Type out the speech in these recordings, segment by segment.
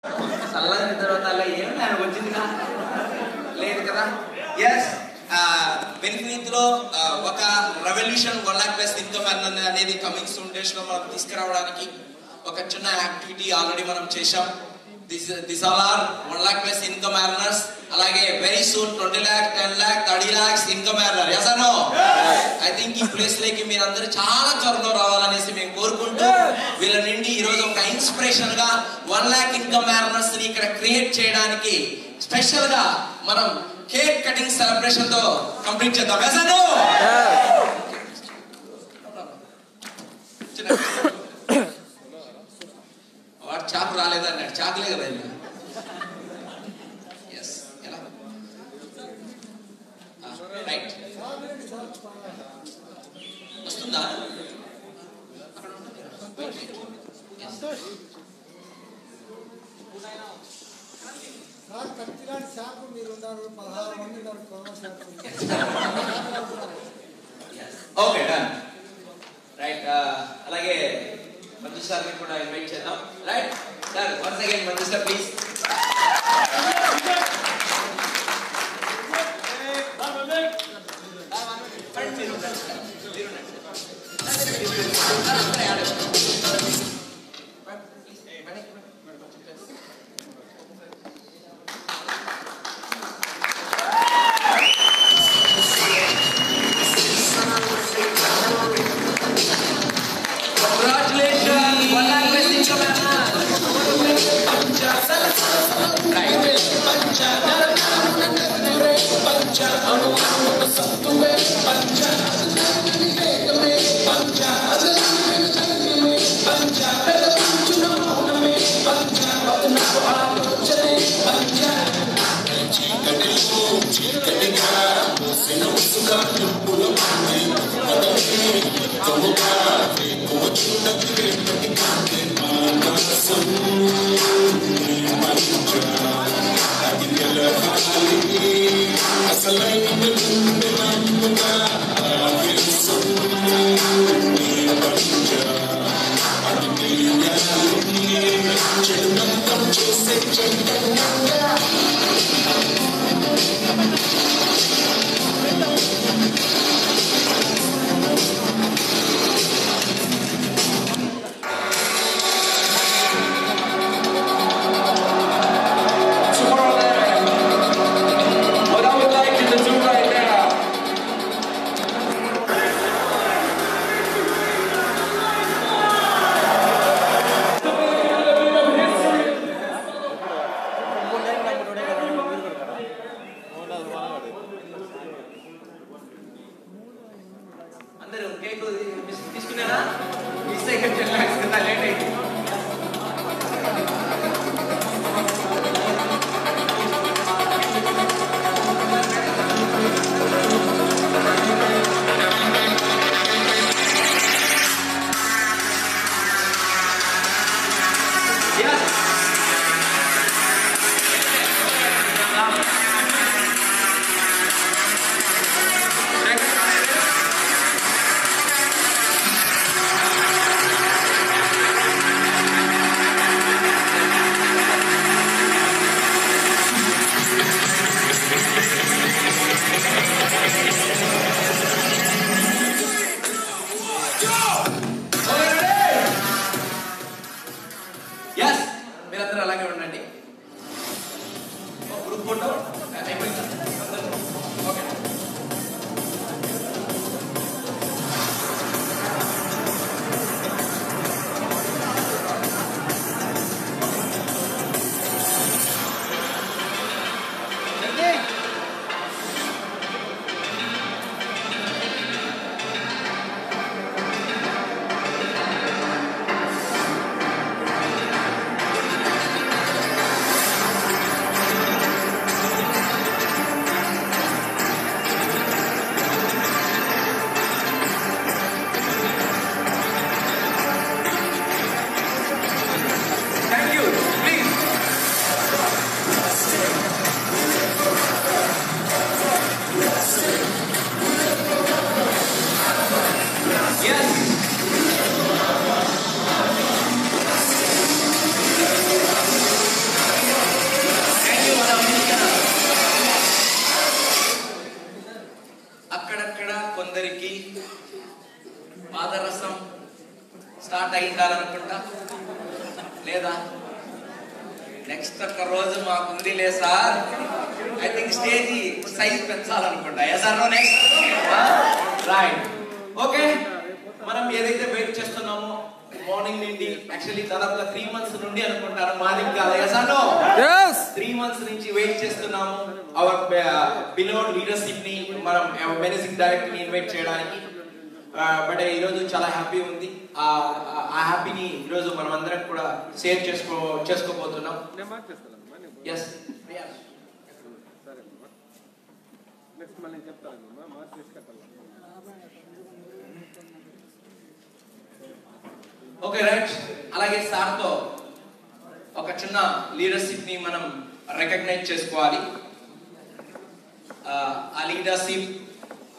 చల్లని తర్వాత అలా ఏమి ఆయన వచ్చిందిగా లేదు కదా. ఎస్, బెనిఫినిత్లో ఒక రెవల్యూషన్ 1 lakh+ ఇన్కమ్ అనేది కమింగ్ సూన్ డేస్ లో మనం తీసుకురావడానికి ఒక చిన్న యాక్టివిటీ ఆల్రెడీ మనం చేశాం. This all are 1 lakh+ income earners. అలాగే very soon 20 lakh, 10 lakh, 30 lakhs income earner. Yes or no? I think ఈ ప్లేస్ లోకి మీరందరూ చాలా త్వరలో రావాలనేసి మేము కోరుకుంటూ వీళ్ళ నుండి ఈ రోజు ఒక ఇన్స్పిరేషన్ గా 1 lakh ఇన్కమ్ ఎర్నర్స్ ని ఇక్కడ క్రియేట్ చేయడానికి స్పెషల్ గా మనం కేక్ కటింగ్ సెలబ్రేషన్ తో కంప్లీట్ చేద్దాం. Yes or no? వాడు చాకు రాలేదన్నాడు. చాకులే కదా ఇది. ఎస్, ఎలా రైట్ వస్తుందా? అక్కడ ఓకే డన్ రైట్. అలాగే మంజు సార్ని కూడా ఇన్వైట్ చేద్దాం. Right sir, once again Manju sir please. అయి ఉండాలనుకుంటా లేదా? నెక్స్ట్ ఒక్క రోజు మాకుంది లే sir, I think stage size పెంచాలనుకుంటా. Sir next right. ఓకే, మనం ఏదైతే వెయిట్ చేస్తున్నామో మార్నింగ్ నుండి, యాక్చువల్లీ దాదాపుగా 3 months నుండి అనుకుంటాను, మాది కాదు. ఎసానో 3 months నుంచి వెయిట్ చేస్తున్నాము అవర్ బిలోడ్ లీడర్షిప్ ని, మనం మేనేజింగ్ డైరెక్టర్ ని ఇన్వైట్ చేయడానికి. బట్ ఈరోజు చాలా హ్యాపీ ఉంది. ఆ హ్యాపీని ఈరోజు మనం అందరం కూడా షేర్ చేసుకోబోతున్నాం. Yes okay right. అలాగే సార్తో ఒక చిన్న లీడర్షిప్ ని మనం రికగ్నైజ్ చేసుకోవాలి. ఆ లీడర్షిప్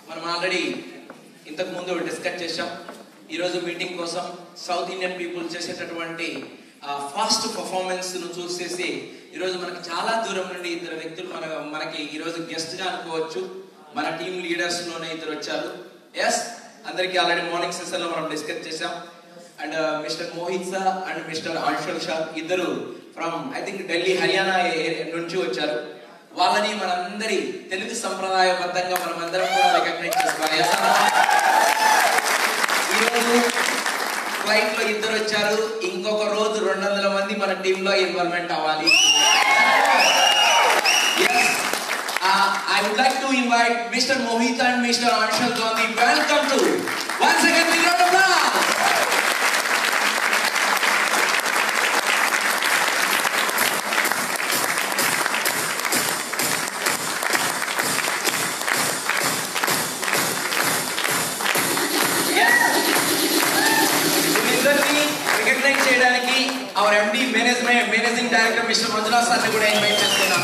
మనం ఆల్రెడీ ఇంతకు ముందు డిస్కస్ చేసాం. ఈరోజు మీటింగ్ కోసం సౌత్ ఇండియన్ పీపుల్ చేసేటటువంటి ఫాస్ట్ పర్ఫార్మెన్స్ ను చూసేసి ఈరోజు మనకి చాలా దూరం నుండి 2 వ్యక్తులు మనకి ఈరోజు గెస్ట్ గా అనుకోవచ్చు. మన టీమ్ లీడర్స్ లోనే 2 వచ్చారు. ఎస్, అందరికి ఆల్రెడీ మార్నింగ్ సెషన్ లో మనం డిస్కస్ చేసాం. And mister Mohit sir and mister Anshul sir ఇద్దరు from I think Delhi Haryana నుంచి వచ్చారు. వాళ్ళని మనందరి తెలుగు సంప్రదాయబద్ధంగా మనం అందరం కూడా రికగ్నైజ్ చేసుకోవాలి. ఈరోజు ఫ్లైట్ లో 2 వచ్చారు, ఇంకొక రోజు 200 మంది మన టీమ్ లో ఇన్వాల్వ్మెంట్ అవ్వాలి. I would like to invite Mr. Mohit and Mr. Anshul Gandhi. Welcome to once again big round of applause. Recognise చేయడానికి our MD managing director mister Manjunath sir ని కూడా ఇన్వైట్ చేస్తున్నాం.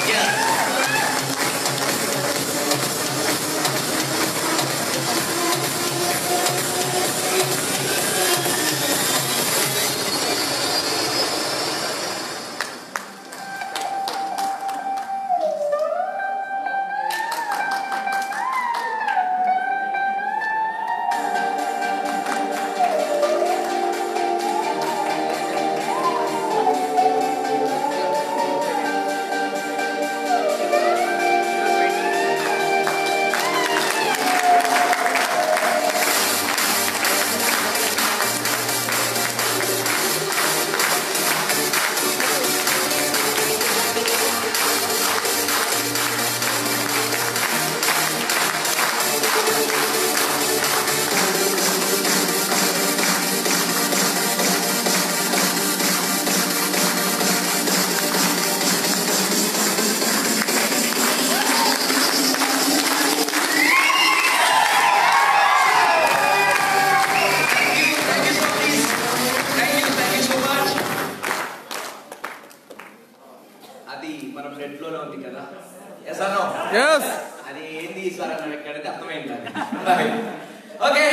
ఓకే,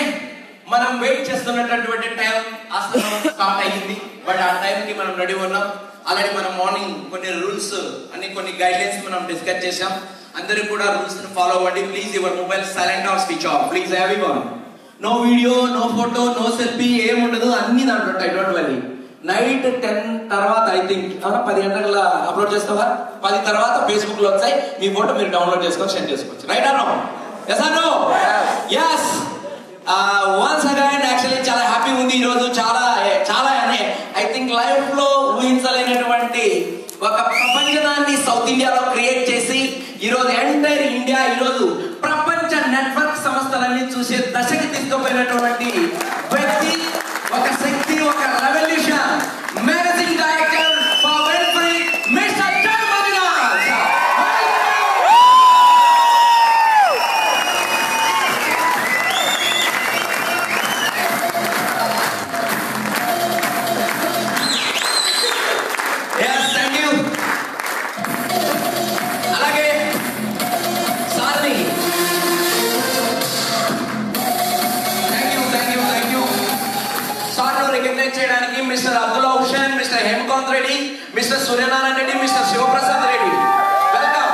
మనం వెయిట్ చేస్తున్నటువంటి time అసలు start అయ్యింది. But ఆ time కి మనం రెడీ ఉన్నాం. ఆల్రెడీ మనం మార్నింగ్ కొన్ని రూల్స్ అన్ని కొన్ని గైడ్ లైన్స్ మనం డిస్కస్ చేసాం. అందరూ కూడా రూల్స్ ని ఫాలో అవ్వండి. Please your mobile silent or switch off. Please everyone, no video, no photo, no selfie, ఏం ఉండదు. అన్ని దాంట్లో ఉంటాయి. Don't worry. నైట్ 10 తర్వాత ఐ థింక్ 10 గంటల అప్లోడ్ చేస్తావా? 10 తర్వాత ఫేస్బుక్ లో వచ్చాయి. మీ ఫోటో మీరు డౌన్లోడ్ చేసుకొని షేర్ చేసుకోవచ్చు. Right or no? yes or no? yes. Once again actually చాలా హ్యాపీ ఉంది. ఈరోజు చాలా ఐ థింక్ లైఫ్ లో ఊహించలేనటువంటి ఒక ప్రపంచాన్ని సౌత్ ఇండియాలో క్రియేట్ చేసి ఈరోజు ఎంటైర్ ఇండియా ఈరోజు ప్రపంచ నెట్వర్క్ సంస్థలన్నీ చూసే దశకి తీసుకుపోయినటువంటి వ్యక్తి, ఒక శక్తి, ఒక రెవల్యూషన్, మేనేజింగ్ డైరెక్టర్ ఫర్ వెల్ఫ్రీ మిస్టర్ చేయడానికి mister Abdullah Hussain, mister Hemakanth Reddy, mister Suryanarayana Reddy, mister Shivaprasad Reddy. Welcome.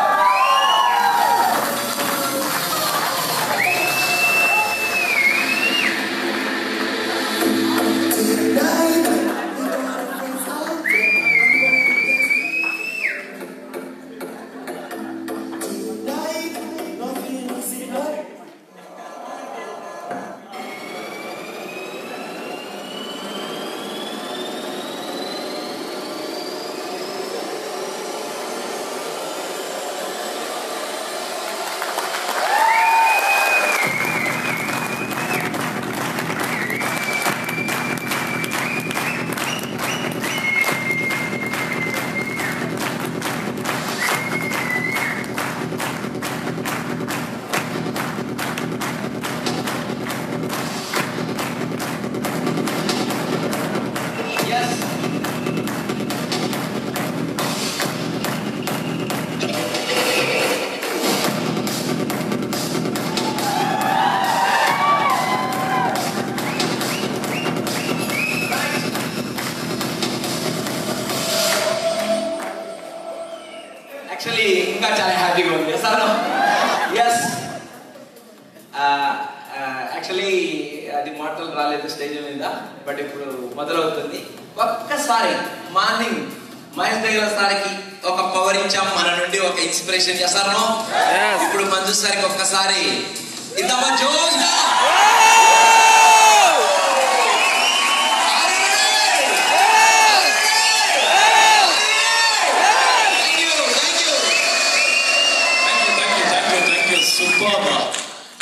Actually ఇంకా చాలా హ్యాపీగా ఉంది సార్. ఎస్, యాక్చువల్లీ అది మాటలు రాలేదు స్టేజ్ మీద, బట్ ఇప్పుడు మొదలవుతుంది. ఒక్కసారి మార్నింగ్ మహేష్ దగ్గర సార్కి ఒక పవర్ ఇచ్చాం, మన నుండి ఒక ఇన్స్పిరేషన్ చేస్తాను. ఇప్పుడు మంజు సార్కి ఒక్కసారి ఇద్దామా జోష్గా.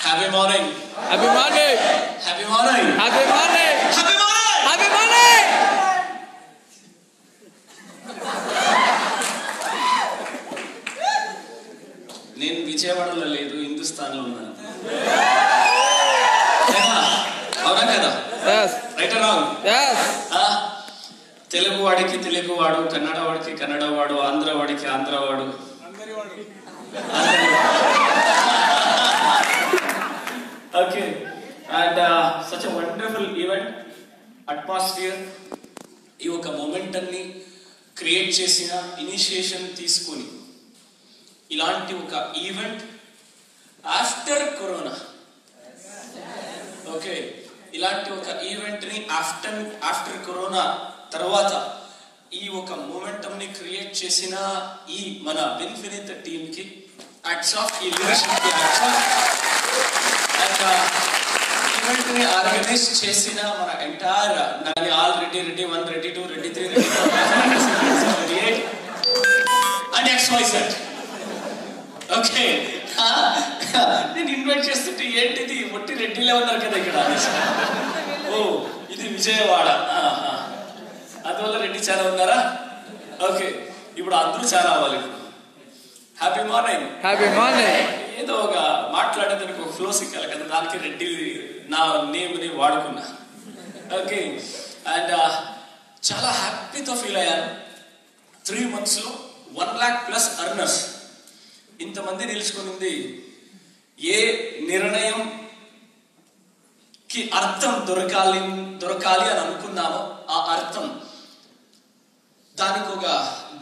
Happy morning. Happy morning. Happy morning. Happy morning. Happy morning. Happy morning. నేను విజయవాడలో లేదు, హిందుస్థాన్లో ఉన్నాను. అవునా కదా? Yes. Right are wrong? Yes. Telugu వాడికి తెలుగువాడు, కన్నడ వాడికి కన్నడవాడు, ఆంధ్ర వాడికి ఆంధ్రవాడు. Okay, and such a wonderful event, atmosphere. ఈ ఒక మొమెంటన్ని క్రియేట్ చేసిన, ఇనిషియేషన్ తీసుకొని ఇలాంటి ఒక ఈవెంట్ ఆఫ్టర్ కరోనా. ఓకే, ఇలాంటి ఒక ఈవెంట్ని ఆఫ్టర్ కరోనా తర్వాత ఈ ఒక మొమెంటంని క్రియేట్ చేసిన ఈ మన విన్ఫినిట్ టీమ్కి హ్యాట్స్ ఆఫ్, ఈ లీడర్షిప్కి హ్యాట్స్ ఆఫ్. అండ్ ఈవెంట్ ని ఆర్గనైజ్ చేసిన మన entire all ready 1, ready 2, ready 3, ready 4 and XYZ. Okay, నేను ఇన్వైట్ చేస్తుంటే ఏంటిది ఒట్టి రెడ్డిలే ఉన్నారు కదా ఇక్కడ. ఓ, ఇది విజయవాడ, అందువల్ల రెడ్డి చాలా ఉన్నారా? ఓకే, ఇప్పుడు అందరూ చాలా అవ్వాలి. Happy morning. Happy morning. ఏదో ఒక మాట్లాడేదానికి ఒక ఫ్లో సిక్కాలి కదా, దానికి రెడ్డి నా నేమ్ని వాడుకున్నా. ఓకే, అండ్ చాలా హ్యాపీతో ఫీల్ అయ్యాను. 3 monthsలో 1 lakh+ అర్నర్స్ ఇంతమంది నిలుచుకునింది. ఏ నిర్ణయంకి అర్థం దొరకాలి అని అనుకున్నామో ఆ అర్థం, దానికి ఒక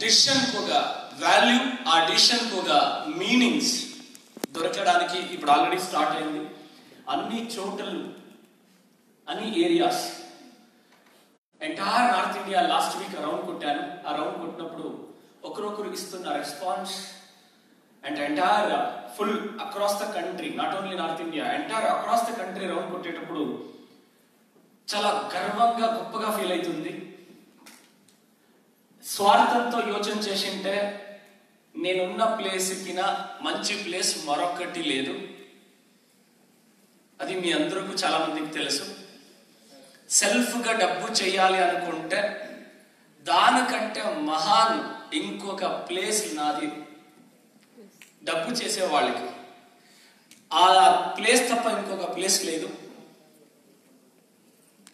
డిసిషన్కి ఒక వాల్యూ, ఆ డిసిషన్కి ఒక మీనింగ్స్ దొరకడానికి ఇప్పుడు ఆల్రెడీ స్టార్ట్ అయింది. అన్ని చోటలు, అన్ని areas, entire north India last week round కొట్టాను. ఆ రౌండ్ కొట్టినప్పుడు ఒకరొకరు ఇస్తున్న response and entire full across the country, not only north India, entire across the country round కొట్టేటప్పుడు చాలా గర్వంగా, గొప్పగా ఫీల్ అవుతుంది. స్వార్థంతో యోచన చేసింటే నేనున్న ప్లేస్కి మంచి ప్లేస్ మరొకటి లేదు. అది మీ అందరికీ చాలా మందికి తెలుసు. సెల్ఫ్గా డబ్బు చేయాలి అనుకుంటే దానికంటే మహాన్ ఇంకొక ప్లేస్ నాది. డబ్బు చేసే వాళ్ళకి ఆ ప్లేస్ తప్ప ఇంకొక ప్లేస్ లేదు.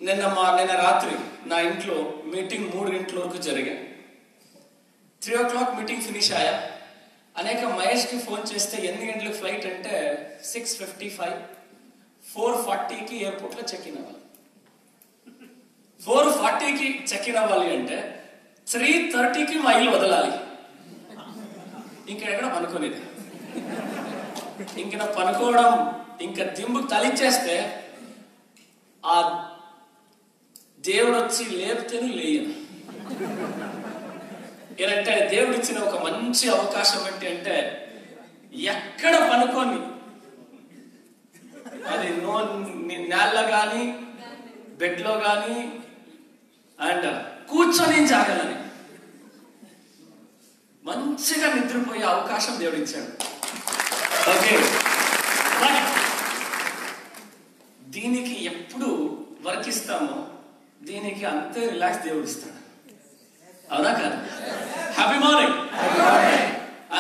నిన్న రాత్రి నా ఇంట్లో మీటింగ్ 3 గంటల వరకు జరిగాయి. 3 o'clock మీటింగ్ ఫినిష్ అయ్యా. అనేక మహేష్కి ఫోన్ చేస్తే ఎన్ని గంటలకు ఫ్లైట్ అంటే 6:55, 4:40కి ఎయిర్పోర్ట్లో చెక్ ఇన్ అవ్వాలి. 4:40కి చెక్ ఇన్ అవ్వాలి అంటే 3:30కి మా ఇల్లు వదలాలి. ఇంకెక్కడ పనుకోలేదు. ఇంక నా పనుకోవడం ఇంకా దింబుకు తలిచ్చేస్తే ఆ దేవుడు వచ్చి లేపితేనే లేయను. ఏంటంటే దేవుడు ఇచ్చిన ఒక మంచి అవకాశం ఏంటి అంటే ఎక్కడ పనుకొని, అది నేల కానీ బెడ్లో కానీ అండ్ కూర్చొని జాగాలని మంచిగా నిద్రపోయే అవకాశం దేవుడు ఇచ్చాడు. ఓకే, దీనికి ఎప్పుడు వర్క్ ఇస్తామో దీనికి అంతే రిలాక్స్ దేవుడు ఇస్తాడు. అవునా కాదు? Happy morning.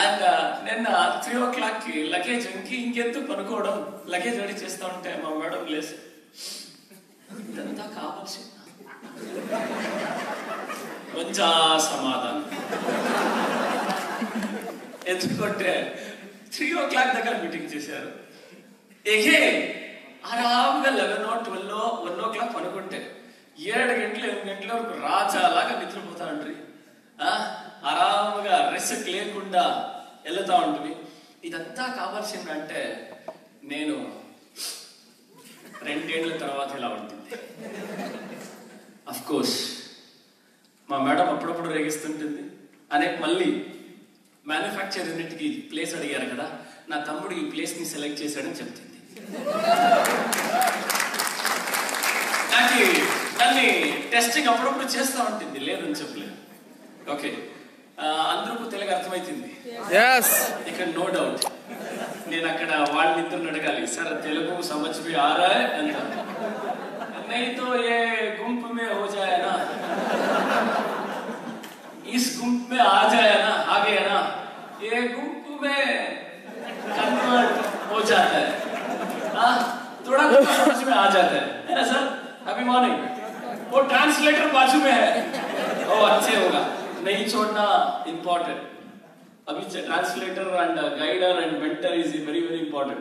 అండ్ నిన్న 3 o'clockకి లగేజ్ ఇంకెందుకు పనుకోవడం, లగేజ్ రెడీ చేస్తా ఉంటే మా మేడం లేసి ఇదంతా కావాల్సి మంచి సమాధానం. ఎందుకంటే 3 o'clock దగ్గర మీటింగ్ చేశారు. ఎగే ఆరాముగా 11 or 12 or 1 o'clock పనుకుంటే 7 గంటలు 8 గంటల వరకు రాజాలాగా నిద్రపోతాండ్రి. ఆరాముగా రెస్ట్ లేకుండా వెళ్తా ఉంటుంది. ఇదంతా కావాల్సిందంటే నేను 2 ఏళ్ల తర్వాత ఇలా ఉంటుంది. అఫ్ కోర్స్ మా మేడం అప్పుడప్పుడు రేగిస్తుంటుంది. అనే మళ్ళీ మ్యానుఫ్యాక్చర్ యూనిట్కి ప్లేస్ అడిగారు కదా, నా తమ్ముడు ఈ ప్లేస్ని సెలెక్ట్ చేశాడని చెప్తుంది. నాకు దాన్ని టెస్టింగ్ అప్పుడప్పుడు చేస్తూ ఉంటుంది, లేదని చెప్పలేదు. ఓకే, అందరికీ తెలుగు అర్థమవుతుంది ఇక్కడ, నో డౌట్. నేను అక్కడ వాళ్ళిద్దరిని అడగాలి, సార్ తెలుగు సమझ में आ रहा है అంట. नहीं तो ये गुंप में हो जाए ना, इस गुंप में आ जाए ना, आ गया ना, ये गुंप में कन्वर्ट हो जाता है. थोड़ा समझ में आ जाता है ना सर. अभी मॉर्निंग वो ट्रांसलेटर बाजू में है, वो अच्छे होगा, नहीं छोड़ना इंपॉर्टेंट. अभी translator and guider and mentor is very very important.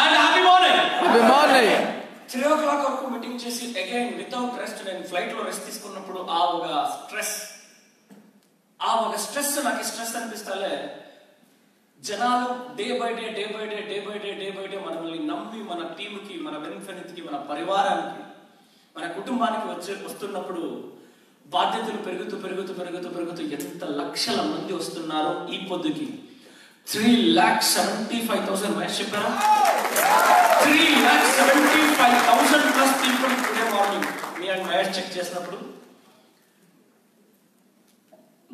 And happy morning. Happy morning. 3 o'clock వరకు మీటింగ్ చేసి అగైన్ వితౌట్ రెస్ట్ నేను ఫ్లైట్ లో రెస్ట్ తీసుకున్నప్పుడు ఆ ఒక స్ట్రెస్ నాకు స్ట్రెస్ అనిపిస్తాలే. జనాలు డే బై డే మనల్ని నమ్మి మన టీంకి, మన వెన్ఫెనిత్కి, మన పరివారానికి, మన కుటుంబానికి వస్తున్నప్పుడు బాధ్యతలు పెరుగుతూ ఎంత లక్షల మంది వస్తున్నారో ఈ పొద్దుకి. 3,75,000 మహేష్ చెప్పారా? 3,75,000 ప్లస్ పీపుల్ టుడే మార్నింగ్ మీ అండ్ మహేష్ చెక్ చేసినప్పుడు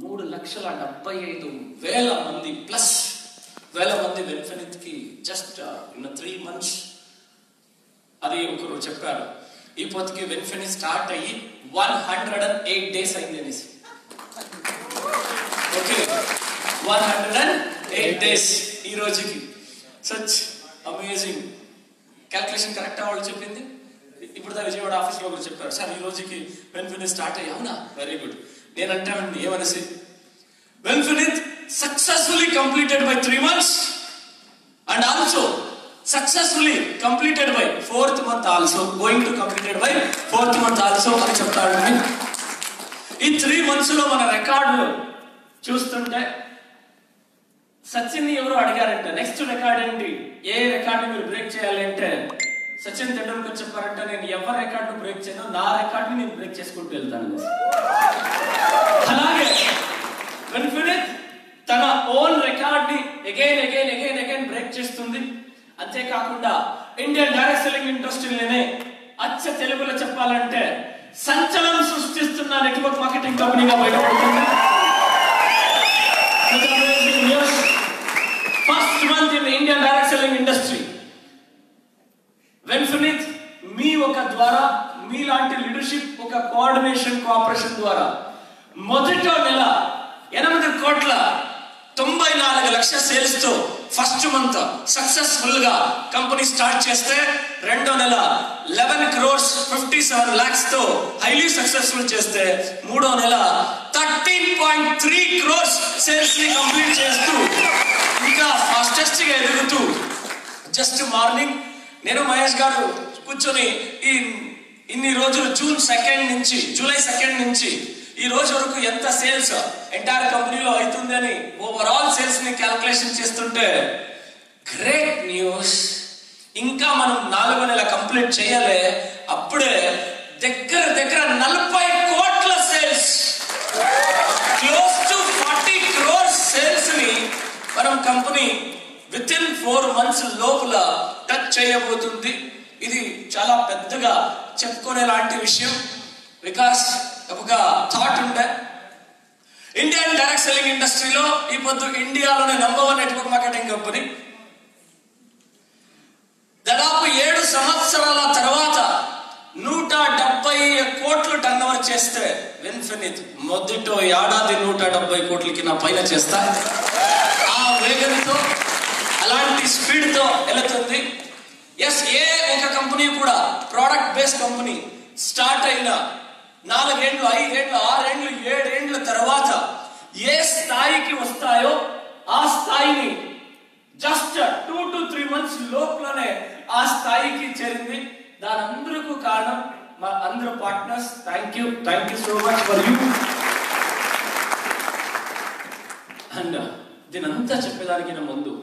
3,75,000 మంది ప్లస్ వేల మంది వెన్ఫెనిత్కి జస్ట్ ఇన్ 3 months. అది ఒకరు చెప్పారు, ఈ పొద్దుకి వెన్ఫెనిత్ స్టార్ట్ అయ్యి 108 days అయింది అనేసి. ఓకే, 108 days ఈ రోజుకి. Such amazing. క్యాల్కులేషన్ కరెక్టా వాళ్ళు చెప్పింది? ఇప్పుడు విజయవాడ ఆఫీస్లో ఒకరు చెప్పారు, సార్ ఈ రోజుకి వెన్ఫెనిత్ స్టార్ట్ అయ్యి. అవునా, వెరీ గుడ్. నేను అంటానండి ఏమనేసి, వెన్ఫెనిత్ successfully completed by 3 months and also successfully completed by 4th month also, going to completed by 4th month also అని చెప్తాడండి. ఈ 3 months లో మన రికార్డు చూస్తుంటే సచిన్ ఎవరు అడిగారంటే నెక్స్ట్ రికార్డ్ ఏంటి, ఏ రికార్డు మీరు బ్రేక్ చేయాలి అంటే సచిన్ తెండూల్కర్ చెప్పారంటే నేను ఎవరి రికార్డు బ్రేక్ చేయను, నా రికార్డుని నేను బ్రేక్ చేసుకుంటూ వెళ్తాను. అలాగే వెన్ఫెనిత్ తన ఓన్ రికార్డ్ ని అగైన్ బ్రేక్ చేస్తుంది. అంతేకాకుండా ఇండియన్ డైరెక్ట్ సెల్లింగ్ ఇండస్ట్రీలోనే అచ్చ తెలుగులో చెప్పాలంటే సంచలనం సృష్టిస్తున్న నెట్వర్క్ మార్కెటింగ్ కంపెనీగా బయటపడుతుంది. First month in Indian direct selling industry. వెన్ఫెనిత్ మీ ఒక ద్వారా, మీలాంటి లీడర్షిప్, ఒక కోఆర్డినేషన్, కోఆపరేషన్ ద్వారా మొదటి నెల 8,94,00,000 సేల్స్ తో ఫస్ట్ మంత్ సక్సెస్ఫుల్ గా కంపెనీ స్టార్ట్ చేస్తే, రెండో నెల 11,57 lakhs తో హైలీ సక్సెస్ఫుల్ చేస్తే, మూడో నెల 13.3 crores సేల్స్ ని కంప్లీట్ చేస్తూ ఇంకా ఫాస్టెస్ట్ గా ఎదుగుతూ, జస్ట్ మార్నింగ్ నేను మహేష్ గారు కూర్చొని ఇన్ని రోజులు జూలై 2 నుంచి ఈ రోజు వరకు ఎంత సేల్స్ ఎంటైర్ కంపెనీలో అవుతుంది అని ఓవరాల్ సేల్స్ ని క్యాల్కులేషన్ చేస్తుంటే, గ్రేట్ న్యూస్. ఇంకా మనం 4వ నెల కంప్లీట్ చేయాలి, అప్పుడే దగ్గర 40 కోట్ల sales, close to 40 crores sales ని మనం కంపెనీ విత్ ఇన్ 4 months లోపల టచ్ చేయబోతుంది. ఇది చాలా పెద్దగా చెప్పుకునే లాంటి విషయం. బికాస్ ఒక థాట్ ఉండే, ఇండియన్ డైరెక్ట్ సెల్లింగ్ ఇండస్ట్రీలో ఈ పొద్దు ఇండియాలోనే నంబర్ 1 నెట్వర్క్ మార్కెటింగ్ కంపెనీ. దాదాపు 7 సంవత్సరాల తర్వాత 170 కోట్లు టర్న్ ఓవర్ చేస్తే వెన్ఫెనిత్ మొదటి ఏడాది 170 కోట్లకి నా పైన చేస్తా. ఆ వేగంతో, అలాంటి స్పీడ్ తో వెళుతుంది. ఎస్, ఏ ఒక కంపెనీ కూడా ప్రోడక్ట్ బేస్డ్ కంపెనీ స్టార్ట్ అయిన 4 ఏళ్ళు, 5 ఏళ్ళు, 6 ఏళ్ళు, 7 ఏళ్ళ తర్వాత ఏ స్థాయికి వస్తాయో ఆ స్థాయిని జస్ట్ 2 to 3 months లోపలనే ఆ స్థాయికి చేరింది. దాని అందరికీ కారణం మా అందరు partners. Thank you so much for you. And దీనంతా చెప్పేదానికి ముందు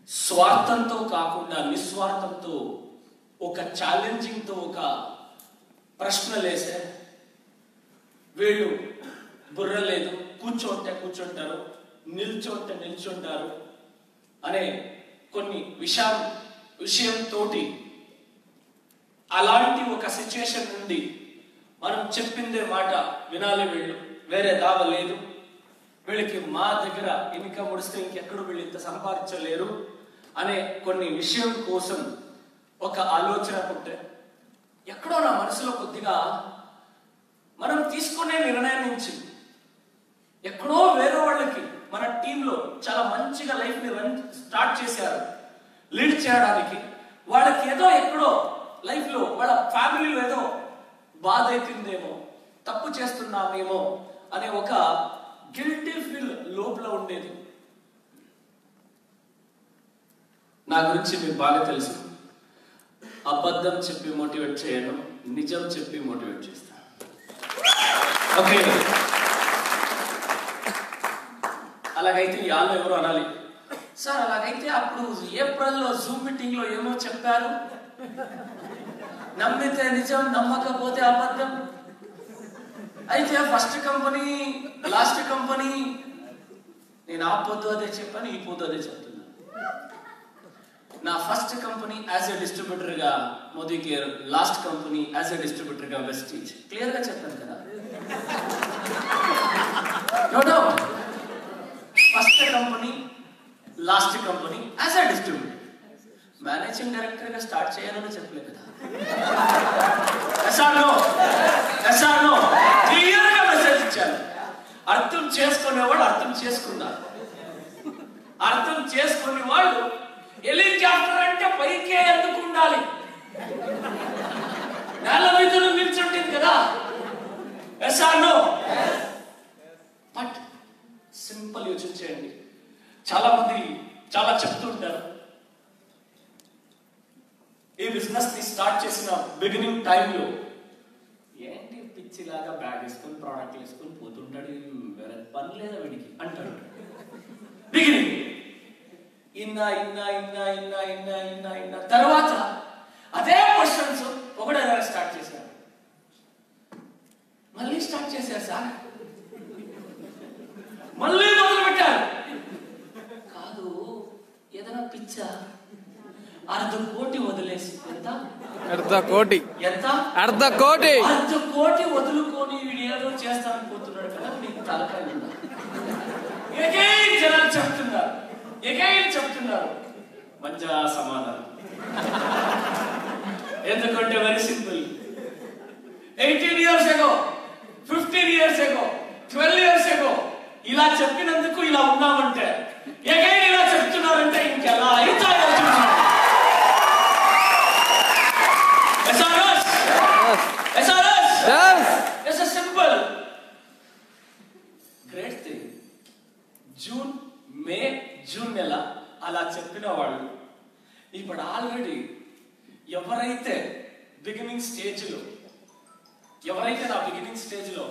స్వార్థంతో కాకుండా నిస్వార్థంతో ఒక ఛాలెంజింగ్తో ఒక ప్రశ్నలేసే వీళ్ళు బుర్ర లేదు, కూర్చోంటే కూర్చుంటారు, నిల్చోంటే నిల్చుంటారు అనే కొన్ని విషయంతో అలాంటి ఒక సిచ్యుయేషన్ నుండి మనం చెప్పిందే మాట వినాలి, వీళ్ళు వేరే దావ లేదు, వీళ్ళకి మా దగ్గర ఇన్కమ్ వస్తే ఇంకెక్కడ వీళ్ళు ఇంత సంపాదించలేరు అనే కొన్ని విషయం కోసం ఒక ఆలోచన పుట్టే ఎక్కడో నా మనసులో కొద్దిగా మనం తీసుకునే నిర్ణయం నుంచి ఎక్కడో వేరే వాళ్ళకి మన టీంలో చాలా మంచిగా లైఫ్ని స్టార్ట్ చేశారు, లీడ్ చేయడానికి వాళ్ళకి ఏదో ఎక్కడో లైఫ్లో వాళ్ళ ఫ్యామిలీలో ఏదో బాధ అవుతుందేమో, తప్పు చేస్తున్నామేమో అనే ఒక గిల్టీ ఫీల్ లోపల ఉండేది. నా గురించి మీకు బాగా తెలుసు, అబద్ధం చెప్పి మోటివేట్ చేయను, నిజం చెప్పి మోటివేట్ చేస్తాను. ఓకే, అలాగైతే వాళ్ళు ఎవరు అనాలి, సార్ అలాగైతే అప్పుడు ఏప్రిల్లో జూమ్ మీటింగ్ లో ఏమో చెప్పారు, నమ్మితే నిజం నమ్మకపోతే అబద్ధం, అయితే ఫస్ట్ కంపెనీ లాస్ట్ కంపెనీ, నేను ఆ పొద్దు అదే చెప్పాను, ఈ పొద్దు అదే చెప్తున్నా. నా first company as a distributor గా Modicare, last company as a distributor గా వెస్టీజ్. క్లియర్ గా చెప్పాను కదా. First company last company as a distributor, managing director గా స్టార్ట్ చేయాలని చెప్పలే కదా. క్లియర్ గా మెసేజ్ ఇచ్చాను. అర్థం చేసుకునేవాళ్ళు అర్థం చేసుకున్నారు, అర్థం చేసుకునే వాళ్ళు హెలికాప్టర్ అంటే పైకే ఎందుకు ఉండాలి, నేల మీద నిల్చుంటుంది కదా. బట్ సింపుల్ యోచన చేయండి. చాలా మంది చాలా చెప్తుంటారు, ఈ బిజినెస్ ని స్టార్ట్ చేసిన బిగినింగ్ టైంలో ఏంటి పిచ్చిలాగా బ్యాగ్ వేసుకొని ప్రోడక్ట్ వేసుకొని పోతుంటాడు, వేరే పని లేదా వీడికి అంటాడు. బిగినింగ్ ఇన్నా తర్వాత అదే క్వశ్చన్స్ ఒకటే స్టార్ట్ చేశారు, మళ్ళీ స్టార్ట్ చేశారు సార్, మళ్ళీ మొదలు పెట్టారు. కాదు, ఏదైనా పిచ్చా, అర్ధ కోటి వదిలేసి ఎంత వదులుకొని వీడు ఏదో చేస్తానని పోతున్నాడు కదా, నీకు తలకాయ ఉందా? జనాలు చెప్తున్నారు మంచి సమాధానం. ఎందుకంటే very simple, 18 years ago, 15 years ago, 12 years ago ఇలా చెప్పినందుకు ఇలా ఉన్నామంటే, ఎగైన్ ఇలా చెప్తున్నారంటే ఇంకెలా అయితే సింపుల్ గ్రేట్ థింగ్. జూన్ నెల అలా చెప్పిన వాళ్ళు ఇప్పుడు ఆల్రెడీ ఎవరైతే బిగినింగ్ స్టేజ్లో నా బిగినింగ్ స్టేజ్లో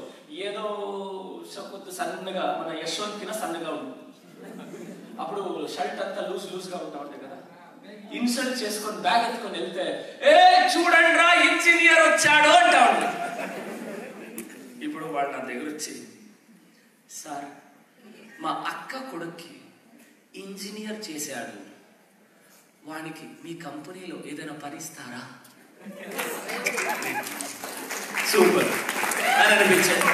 ఏదో కొద్ది సన్నగా, మన యశ్వంత్ కింద సన్నగా ఉంటుంది, అప్పుడు షర్ట్ అంతా లూజ్గా ఉంటా ఉంటాయి కదా, ఇన్సల్ట్ చేసుకొని బ్యాగ్ ఎత్తుకొని వెళ్తే ఏ చూడండి రా ఇంజనీర్ వచ్చాడు అంటా ఉంటా. ఇప్పుడు వాడు నా దగ్గర వచ్చి, సార్ మా అక్క కొడుక్కి ఇంజనీర్ చేశాడు, వానికి మీ కంపెనీలో ఏదైనా పని ఇస్తారా? సూపర్ అని అనిపించాడు.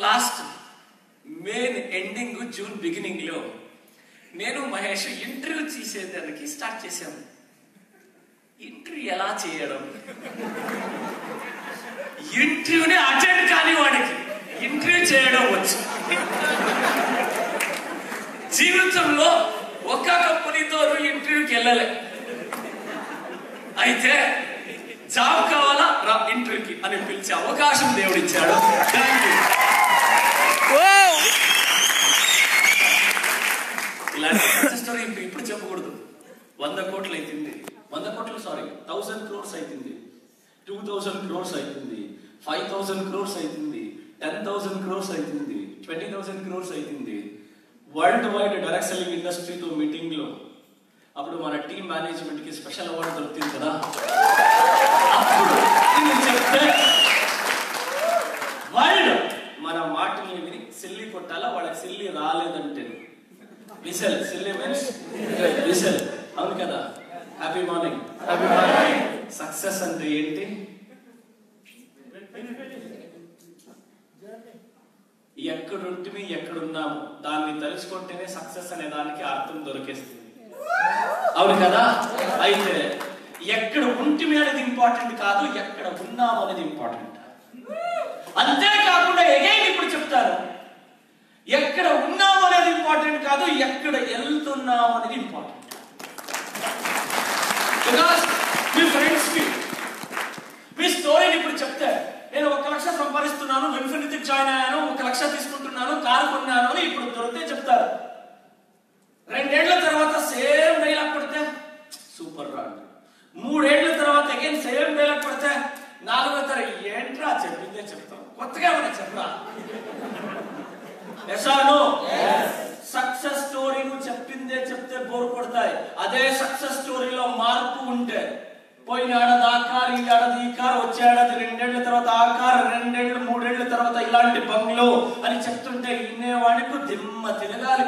Last May ending, June beginning లో నేను మహేష్ ఇంటర్వ్యూ చేసేదానికి స్టార్ట్ చేశాము. ఇంటర్వ్యూ ఎలా చేయడం, ఇంటర్వ్యూని అటెండ్ కాని వాడికి ఇంటర్వ్యూ చేయడం వచ్చు. జీవితంలో ఒక్క కంపెనీతో ఇంటర్వ్యూకి వెళ్ళలే, అయితే జాబ్ కావాలా రా ఇంటర్వ్యూకి అని పిలిచే అవకాశం దేవుడిచ్చాడు. ఇలాంటి స్టోరీ ఇప్పుడు చెప్పకూడదు. 100 కోట్లు అవుతుంది, 1000 crores అవుతుంది, 2000 crores అవుతుంది, 5000 crores అవుతుంది, 10,000 crores అవుతుంది, 20,000 crores అయింది. వరల్డ్ వైడ్ డైరెక్ట్ సెల్లింగ్ ఇండస్ట్రీతో మీటింగ్ లో అప్పుడు మన టీమ్ మేనేజ్మెంట్ కి స్పెషల్ అవార్డు దొరుకుతుంది కదా. అప్పుడు చెప్తే వరల్డ్ మన మాటల్ని విని సిల్లి కొట్టాలా, వాళ్ళకి సిల్లి రాలేదంటే విసల్, సిల్లి మీన్స్ విసల్. అవును కదా. Happy morning. సక్సెస్ అంటే ఏంటి? ఎక్కడుంటిమి ఎక్కడున్నాము దాన్ని తెలుసుకుంటేనే సక్సెస్ అనే దానికి అర్థం దొరికేస్తుంది. అవును కదా. అయితే ఎక్కడ ఉంటిమి అనేది ఇంపార్టెంట్ కాదు, ఎక్కడ ఉన్నాము అనేది ఇంపార్టెంట్. అంతేకాకుండా ఎగైన్ ఇప్పుడు చెప్తారు, ఎక్కడ ఉన్నాము అనేది ఇంపార్టెంట్ కాదు, ఎక్కడ వెళ్తున్నాము అనేది ఇంపార్టెంట్. బికాస్ మీ ఫ్రెండ్స్ కి మీ స్టోరీని ఇప్పుడు చెప్తే, నేను 1 లక్ష సంపాదిస్తున్నాను, ఇన్ఫినిటీకి జాయిన్ అయ్యాను, 1 లక్ష తీసుకుంటున్నాను, కారు కొన్నాను అని ఇప్పుడు దొరికితే చెప్తారు. 2 ఏళ్ల తర్వాత సేమ్ డైలాగ్ పడితే సూపర్ రా. 3 ఏళ్ల తర్వాత అగైన్ సేమ్ డైలాగ్ పడితే 4వ తరగతి ఏంట్రా చెప్పిందే చెప్తాం, కొత్తగా ఏమైనా చెప్పరా? సక్సెస్ స్టోరీ నువ్వు చెప్పిందే చెప్తే బోర్ కొడతాయి. అదే సక్సెస్ స్టోరీలో మార్పు ఉంటే, పోయిన ఏడాది ఆ కారు, ఈ ఏడాది ఈ కారు, వచ్చే ఏడాది 2 ఏళ్ల తర్వాత ఆ కారు, 2 ఏళ్ళు 3 ఏళ్ల తర్వాత ఇలాంటి బంగ్లో అని చెప్తుంటే వినేవాడికి దిమ్మ తిరగాలి.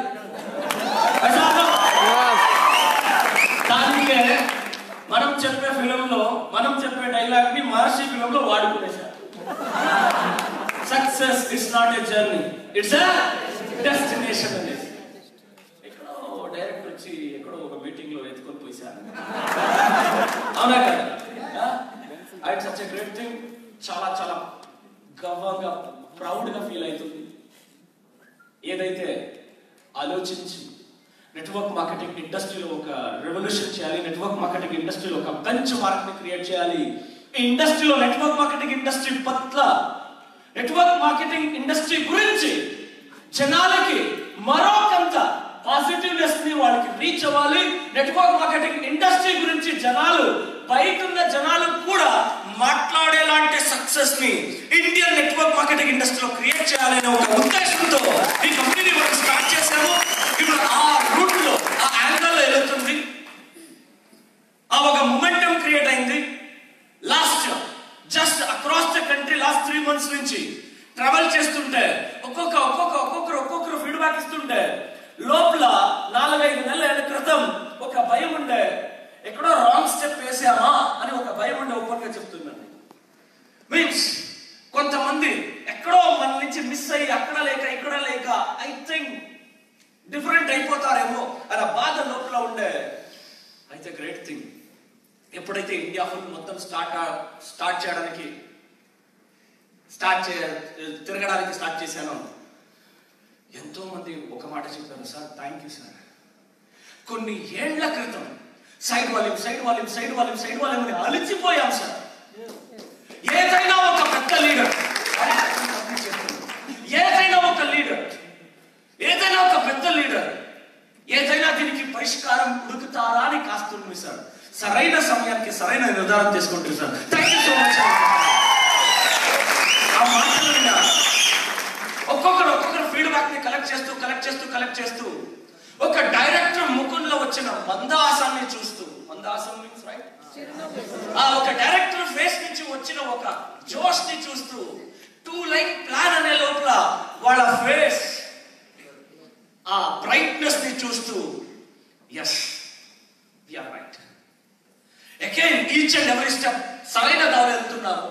దానికే మనం చెప్పే ఫిలంలో మనం చెప్పే డైలాగ్ ని మహర్షి ఫిలంలో వాడుకునేశారు. Success it's not a journey, it's a destination అనేసి. ఎక్కడో డైరెక్ట్ వచ్చి ఎక్కడో ఒక మీటింగ్ లో ఎత్తుకొని పోయిశారు. అవునా కదా. It's such a great thing. చాలా చాలా గర్వంగా ప్రౌడ్ గా ఫీల్ అవుతుంది. ఏదైతే ఆలోచించి నెట్వర్క్ మార్కెటింగ్ ఇండస్ట్రీలో ఒక రెవల్యూషన్ చేయాలి, నెట్వర్క్ మార్కెటింగ్ ఇండస్ట్రీలో ఒక బెంచ్ మార్క్ ని క్రియేట్ చేయాలి. ఈ ఇండస్ట్రీలో నెట్వర్క్ మార్కెటింగ్ ఇండస్ట్రీ పట్ల, నెట్వర్క్ మార్కెటింగ్ ఇండస్ట్రీ గురించి జనాలకి మరొకంత పాజిటివ్నెస్ ని వాళ్ళకి రీచ్ అవ్వాలి. నెట్వర్క్ మార్కెటింగ్ ఇండస్ట్రీ గురించి జనాలు, బయట ఉన్న జనాలు కూడా మాట్లాడేలాంటి సక్సెస్ ని ఇండియన్ నెట్వర్క్ మార్కెటింగ్ ఇండస్ట్రీలో క్రియేట్ చేయాలనే ఒక ఉద్దేశంతో ఈ కంపెనీని మనం స్టార్ట్ చేశాము. ఇప్పుడు ఆ రూట్ లో, ఆ యాంగిల్ లో వెళ్తుంది. ఆ ఒక మొమెంటం క్రియేట్ అయింది. Last just across the country last 3 months నుంచి ట్రావెల్ చేస్తుంటే ఒక్కొక్కరు ఫీడ్బ్యాక్ ఇస్తుంటే లోపల 4-5 నెలల క్రితం ఒక భయం ఉండే, ఎక్కడో రాంగ్ స్టెప్ వేసామా అని ఒక భయం ఉండే ఓపెన్ గా చెప్తున్నాను. మీన్స్ కొంతమంది ఎక్కడో మన నుంచి మిస్ అయ్యి అక్కడ లేక ఇక్కడ లేక ఐ థింక్ డిఫరెంట్ అయిపోతారేమో అన్న బాధ లోపల ఉండే. అయితే గ్రేట్ థింగ్, ఎప్పుడైతే ఇండియా ఫుల్ మొత్తం తిరగడానికి స్టార్ట్ చేశాను, ఎంతో మంది ఒక మాట చెప్పారు, సార్ థ్యాంక్ యూ సార్. కొన్ని ఏళ్ల క్రితం సైడ్ వాల్యూమ్ అని అలిచిపోయాం సార్. ఏదైనా ఒక పెద్ద లీడర్, ఏదైనా దీనికి పరిష్కారం ఉడుకుతారా అని కాస్తుంది సార్. సరైన సమయానికి సరైన నిర్ధారణ తీసుకుంటుంది sir. Thank you so much. ఆ మాటలు ఒక్కొక్కరు ఫీడ్బ్యాక్ ని కలెక్ట్ చేస్తూ ఒక డైరెక్టర్ ముఖంలో వచ్చిన మందహాసాన్ని చూస్తూ, మందహాసం మీన్స్ రైట్, ఆ ఒక డైరెక్టర్ ఫేస్ నుంచి వచ్చిన ఒక జోష్ ని చూస్తూ, 2 లైన్ ప్లాన్ అనే లోపల వాళ్ళ ఫేస్ ఆ బ్రైట్నెస్ ని చూస్తూ, yes we are right. Again each and every step సరైన దారి వెళ్తున్నారు.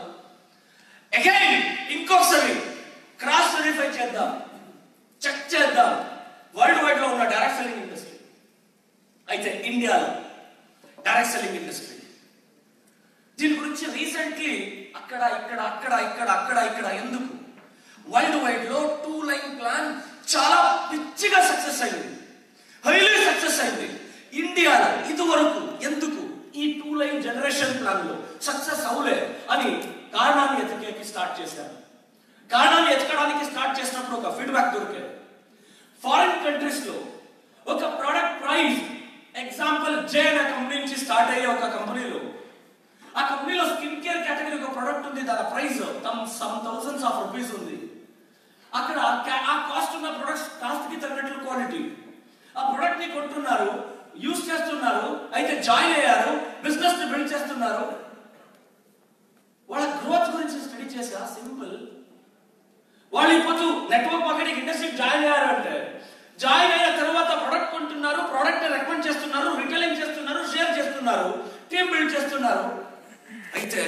అగైన్ ఇంకొకసారి క్రాస్ వెరిఫై చేద్దాం, చెక్ చేద్దాం వరల్డ్ వైడ్ లో ఉన్న డైరెక్ట్ సెల్లింగ్ ఇండస్ట్రీ. అయితే ఇండియాలో డైరెక్ట్ సెల్లింగ్ ఇండస్ట్రీ దీని గురించి రీసెంట్లీ అక్కడ ఎందుకు వరల్డ్ వైడ్ లో 2 లైన్ ప్లాన్ చాలా పిచ్చిగా సక్సెస్ అయింది, హైలీ సక్సెస్ అయింది. ఇండియాలో ఇదివరకు ఎందుకు ఈ 2 లైన్ జనరేషన్ ప్లాన్ లో సక్సెస్ అవలే అని కారణాన్ని ఎతకడానికి స్టార్ట్ చేశారు. కారణాన్ని ఎతకడానికి స్టార్ట్ చేసినప్పుడు ఒక ఫీడ్బ్యాక్ దొరికేది. ఫారిన్ కంట్రీస్ లో ఒక ప్రోడక్ట్ ప్రైస్, ఎగ్జాంపుల్ జే అనే కంపెనీ నుంచి స్టార్ట్ అయ్యే ఒక కంపెనీలో, ఆ కంపెనీలో స్కిన్ కేర్ కేటగిరీ ఒక ప్రోడక్ట్ ఉంది, దాని price some thousands of rupees ఉంది. అక్కడ ఆ కాస్ట్ కాస్ట్కి తగినట్లు క్వాలిటీ. ఆ ప్రొడక్ట్ ని కొంటున్నారు, యూజ్ చేస్తున్నారు, అయితే జాయిన్ అయ్యారు, బిజినెస్ ని బిల్డ్ చేస్తున్నారు. వాళ్ళ గ్రోత్ గురించి స్టడీ చేసా సింపుల్. వాళ్ళు ఇప్పుడు నెట్వర్క్ మార్కెటింగ్ ఇండస్ట్రీకి జాయిన్ అయ్యారు అంటే, జాయిన్ అయిన తర్వాత ప్రొడక్ట్ కొంటున్నారు, ప్రొడక్ట్ రికమెండ్ చేస్తున్నారు, రిటైలింగ్ చేస్తున్నారు, షేర్ చేస్తున్నారు, టీమ్ బిల్డ్ చేస్తున్నారు. అయితే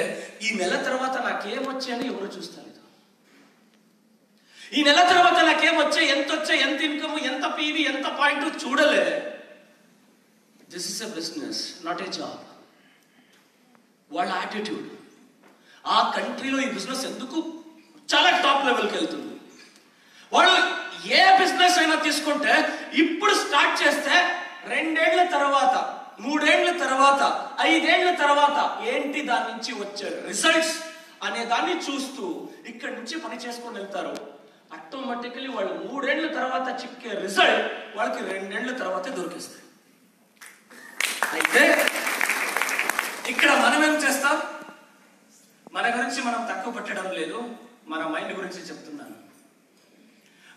ఈ నెల తర్వాత నాకేమొచ్చాయని ఎవరు చూస్తారు? ఈ నెల తర్వాత నాకేమొచ్చాయి, ఎంత వచ్చాయి, ఎంత ఇన్కమ్, ఎంత పీవీ, ఎంత పాయింట్ చూడలే. This is a business, not a job. వాళ్ళ యాటిట్యూడ్, ఆ కంట్రీలో ఈ బిజినెస్ ఎందుకు చాలా టాప్ లెవెల్కి వెళ్తుంది. వాళ్ళు ఏ బిజినెస్ అయినా తీసుకుంటే ఇప్పుడు స్టార్ట్ చేస్తే 2 ఏళ్ల తర్వాత, 3 ఏళ్ల తర్వాత, 5 ఏళ్ల తర్వాత ఏంటి దాని నుంచి వచ్చే రిజల్ట్స్ అనే దాన్ని చూస్తూ ఇక్కడి నుంచి పని చేసుకొని వెళ్తారు. ఆటోమేటికలీ వాళ్ళు 3 ఏళ్ల తర్వాత చిక్కే రిజల్ట్ వాళ్ళకి 2 ఏళ్ల తర్వాతే దొరికిస్తాయి. అయితే ఇక్కడ మనం ఏం చేస్తాం? మన గురించి మనం తక్కువ పెట్టడం లేదు, మన మైండ్ గురించి చెప్తున్నాను.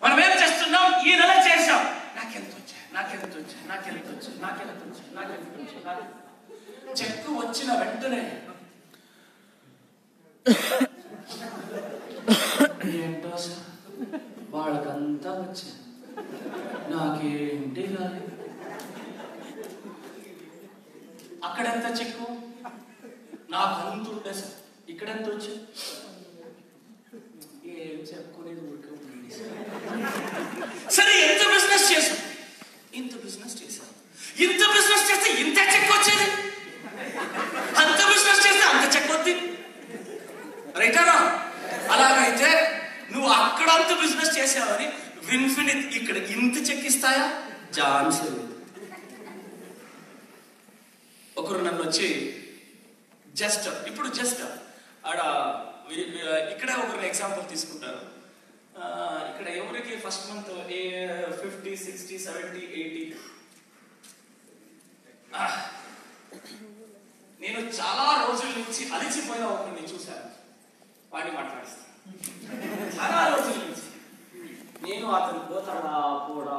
మనం ఏం చేస్తున్నాం? ఈ నెల చేసాం, నాకెంత వచ్చాయి, నాకెంత వచ్చాయి, నాకెంత వచ్చాయి, నాకెంత వచ్చాయి, నాకెంత వచ్చాయి. చెక్కు వచ్చిన వెంటనే ఏంటో సార్ వాళ్ళకంతా వచ్చాయి, నాకేంటి కాదు. అక్కడెంత చెక్కు, నాకు అంత ఉండే సార్, ఇక్కడెంత వచ్చాయి, ఏం చెప్పుకునేది ఊరికే ఉంటుంది. సరే ఎంత బిజినెస్ చేశాం, ఇంత బిజినెస్ చేశాం, ఇంత బిజినెస్ చేస్తే ఇంత చెక్ వచ్చేది, అంత బిజినెస్ చేస్తే అంత చెక్ వద్ది, రైటరా? అలాగైతే నువ్వు అక్కడంత బిజినెస్ చేసావని విన్ఫినిట్ ఇక్కడ ఇంత చెక్ ఇస్తాయా? ఛాన్స్ లేదు. ఒకరు నన్ను వచ్చి జస్ట్ ఆడ ఇక్కడ ఒకరు ఎగ్జాంపుల్ తీసుకుంటారు. ఇక్కడ ఎవరికి ఫస్ట్ మంత్ 50, 60, 70, 80. నేను చాలా రోజుల నుంచి అలిచిపోయిన ఒకరిని చూశాను, వాడిని మాట్లాడిస్తాను. చాలా రోజుల నుంచి నేను అతను పోతాడా పోడా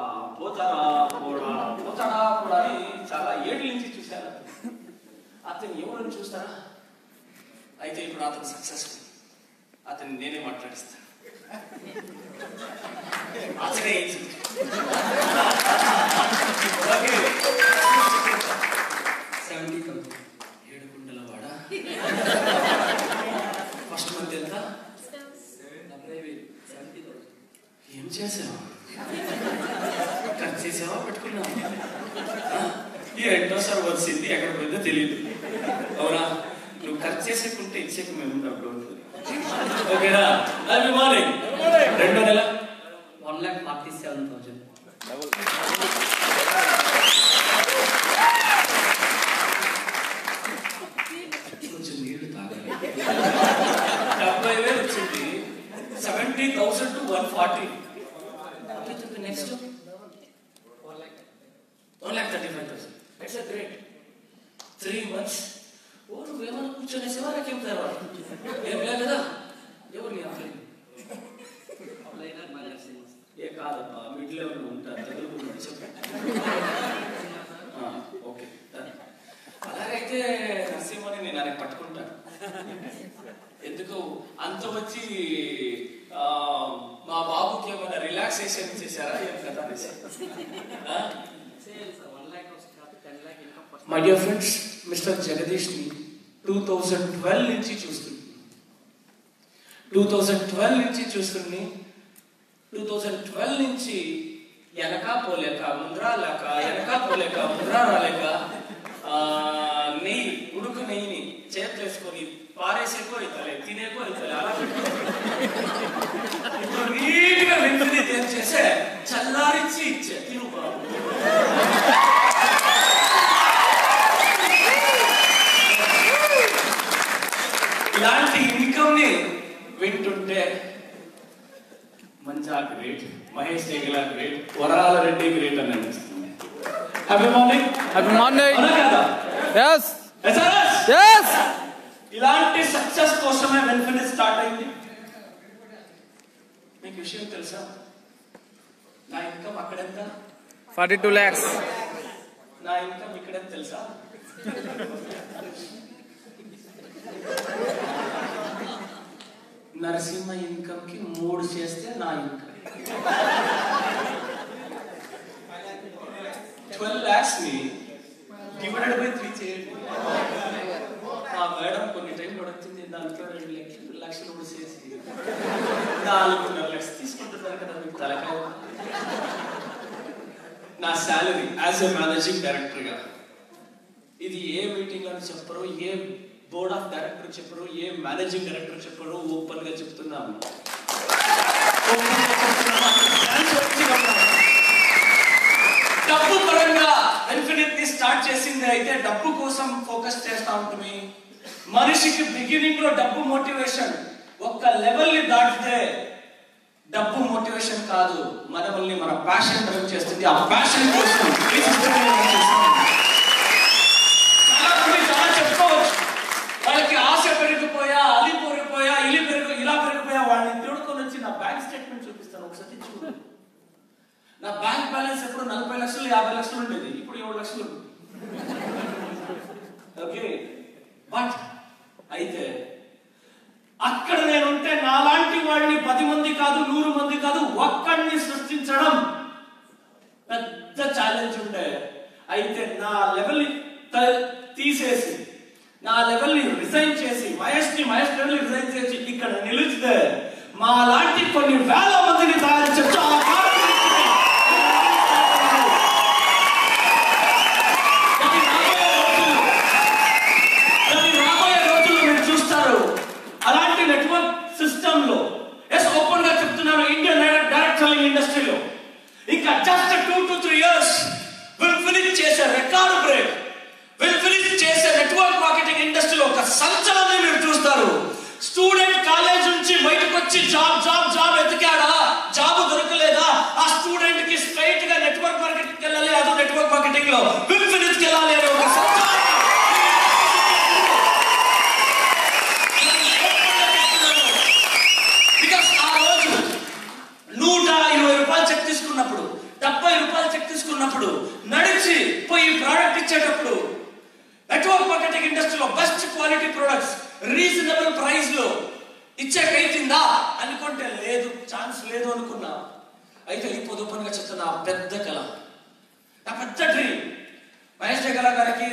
అని చాలా ఏళ్ళ నుంచి చూశాను. అతను ఎవరిని చూస్తారా? అయితే ఇప్పుడు అతను సక్సెస్ఫుల్, అతన్ని నేనే మాట్లాడిస్తాను. అతనే 70,000 ఏడుకుండలవాడ. ఫస్ట్ మంత్ ఎంత? 70,000. ఏం చేసావు? ఖర్చు చేసావా, పెట్టుకున్నావు? ఏంటో సార్ వచ్చింది, ఎక్కడ పోయిందో తెలియదు. అవునా? నువ్వు ఖర్చు చేసేకుంటే ఇచ్చేకి మేము డబ్బులు ఉంటుంది. ఓకేనా? Happy morning. 2వ నెల 1,47,000. కొంచెం నీళ్లు తాగాలి. 70,000 వచ్చింది. 70,000 to 140. Next 1,35,000. It's a great. 3 months. ఓ నువ్వేమన్నా కూర్చొనేసేవా? నాకేం తర్వాత ఏం లేదు కదా. ఎవరు నీ అసలు? ఏ కాదమ్మా, మిడ్ లెవెల్ ఉంటారు, చదువుకున్నాడు. ఓకే, అలాగైతే నరసింహని నేను ఆయన పట్టుకుంటాను. ఎందుకు అంత వచ్చి మా బాబుకి ఏమైనా రిలాక్సేషన్ చేశారా ఏం కదా? My dear friends, mister Jagadish ని 2012 నుంచి చూస్తుంది. 2012 నుంచి వెనక పోలేక ముందర లేక, వెనక పోలేక ముందర రాలేక, నెయ్యి ఉడుకు నెయ్యిని చేతులు వేసుకొని పారేసేకో ఇతలే, తినేకో ఇతలే, అలా ఇప్పుడు నీట్గా వెంటనే చేసే చల్లారించి ఇచ్చే తిను బాబు. ఇలాంటి ఇన్కమ్ ని వింటుంటే మంజా గ్రేట్, మహేష్ టేగలా గ్రేట్, వరాల రెడ్డి గ్రేట్ అని అనిపిస్తుంది. Happy morning. Happy morning. yes SRS. yes ఇలాంటి సక్సెస్ కోసమే వెల్ఫేర్ స్టార్ట్ అయింది. మీకు విషయం తెలుసా? నా ఇన్కమ్ అక్కడెంత? 42 lakhs. నా ఇన్కమ్ ఇక్కడెంత తెలుసా? నరసింహ ఇన్కమ్ కి 3 చేస్తే నా ఇన్కమ్ 12 lakhs ని డివైడెడ్ బై 3 చేయండి. ఆ మేడం కొన్ని టైం పడుతుంది, దాంట్లో 2 లక్షలు కూడా చేసి 4.5 లక్షలు తీసుకుంటున్నారు కదా మీకు తలకాయ. నా salary as a managing director గా ఇది ఏ మీటింగ్ లో చెప్పరు, ఏ బోర్డ్ ఆఫ్ డైరెక్టర్ చెప్పరు, ఏ మేనేజింగ్ డైరెక్టర్ చెప్పరు, ఓపెన్ గా చెప్తున్నాము. డబ్బు పరంగా ఇన్ఫినిట్ ని స్టార్ట్ చేసింది అయితే డబ్బు కోసం ఫోకస్ చేస్తా ఉంటుంది. మనిషికి బిగినింగ్ లో డబ్బు మోటివేషన్, ఒక్క లెవెల్ ని దాటితే డబ్బు మోటివేషన్ కాదు, మనల్ని మన ప్యాషన్ డ్రైవ్ చేస్తుంది. ఆ ప్యాషన్ కోసం చాలా మంది చాలా చెప్పుకోవచ్చు, వాళ్ళకి ఆశ పెరిగిపోయా, అలి పెరిగిపోయా, ఇలా పెరిగిపోయా, వాళ్ళని తోడుకొని వచ్చి నా బ్యాంక్ స్టేట్మెంట్ చూపిస్తాను, ఒకసారి చూడు. నా బ్యాంక్ బ్యాలెన్స్ ఎప్పుడు 40 లక్షలు 50 లక్షలు ఉండేది, ఇప్పుడు 7 లక్షలు. ఓకే, బట్ అయితే అక్కడ నేనుంటే నాలాంటి వాడిని 10 మంది కాదు, 100 మంది కాదు, ఒక్కడిని సృష్టించడం పెద్ద ఛాలెంజ్ ఉండే. అయితే నా లెవెల్ తీసేసి, నా లెవెల్ ని రిజైన్ చేసి, మహేష్ లెవెల్ రిజైన్ చేసి ఇక్కడ నిలిచితే మా లాంటి కొన్ని వేల మందిని తయారు చేస్తూ అలాంటి నెట్వర్క్ సిస్టమ్ లో ఓపెన్ గా చెప్తున్నాను, ఇండియన్ డైరెక్ట్ సెల్లింగ్ ఇండస్ట్రీలో ఇంకా just 2 to 3 years will finish చేసే రికార్డ్ బ్రేక్, విల్ ఫినిష్ చేసే నెట్వర్క్ మార్కెటింగ్ ఇండస్ట్రీలో ఒక సంచలనం మీరు చూస్తారు. స్టూడెంట్ కాలేజ్ నుంచి బయటకు వచ్చి జాబ్ ఎతికాడా, జాబ్ దొరకలేదా, ఆ స్టూడెంట్ కి స్ట్రైట్ గా నెట్వర్క్ మార్కెటింగ్ వెళ్ళాలి, అదో నెట్వర్క్ మార్కెటింగ్ లో విల్ ఫినిష్ వెళ్ళాలి అని ఒక సంచలనం. తీసుకున్నప్పుడు 70 రూపాయలు చెక్ తీసుకున్నప్పుడు నడిచి పోయి ప్రోడక్ట్ ఇచ్చేటప్పుడు నెట్వర్క్ మార్కెటింగ్ ఇండస్ట్రీలో best quality products reasonable price లో ఇచ్చేకైతుందా అనుకుంటే లేదు, ఛాన్స్ లేదు అనుకున్నా. అయితే ఈ పొదుపుగా చెప్తున్నా, పెద్ద కళ, నా పెద్ద డ్రీమ్. మహేష్ జగల గారికి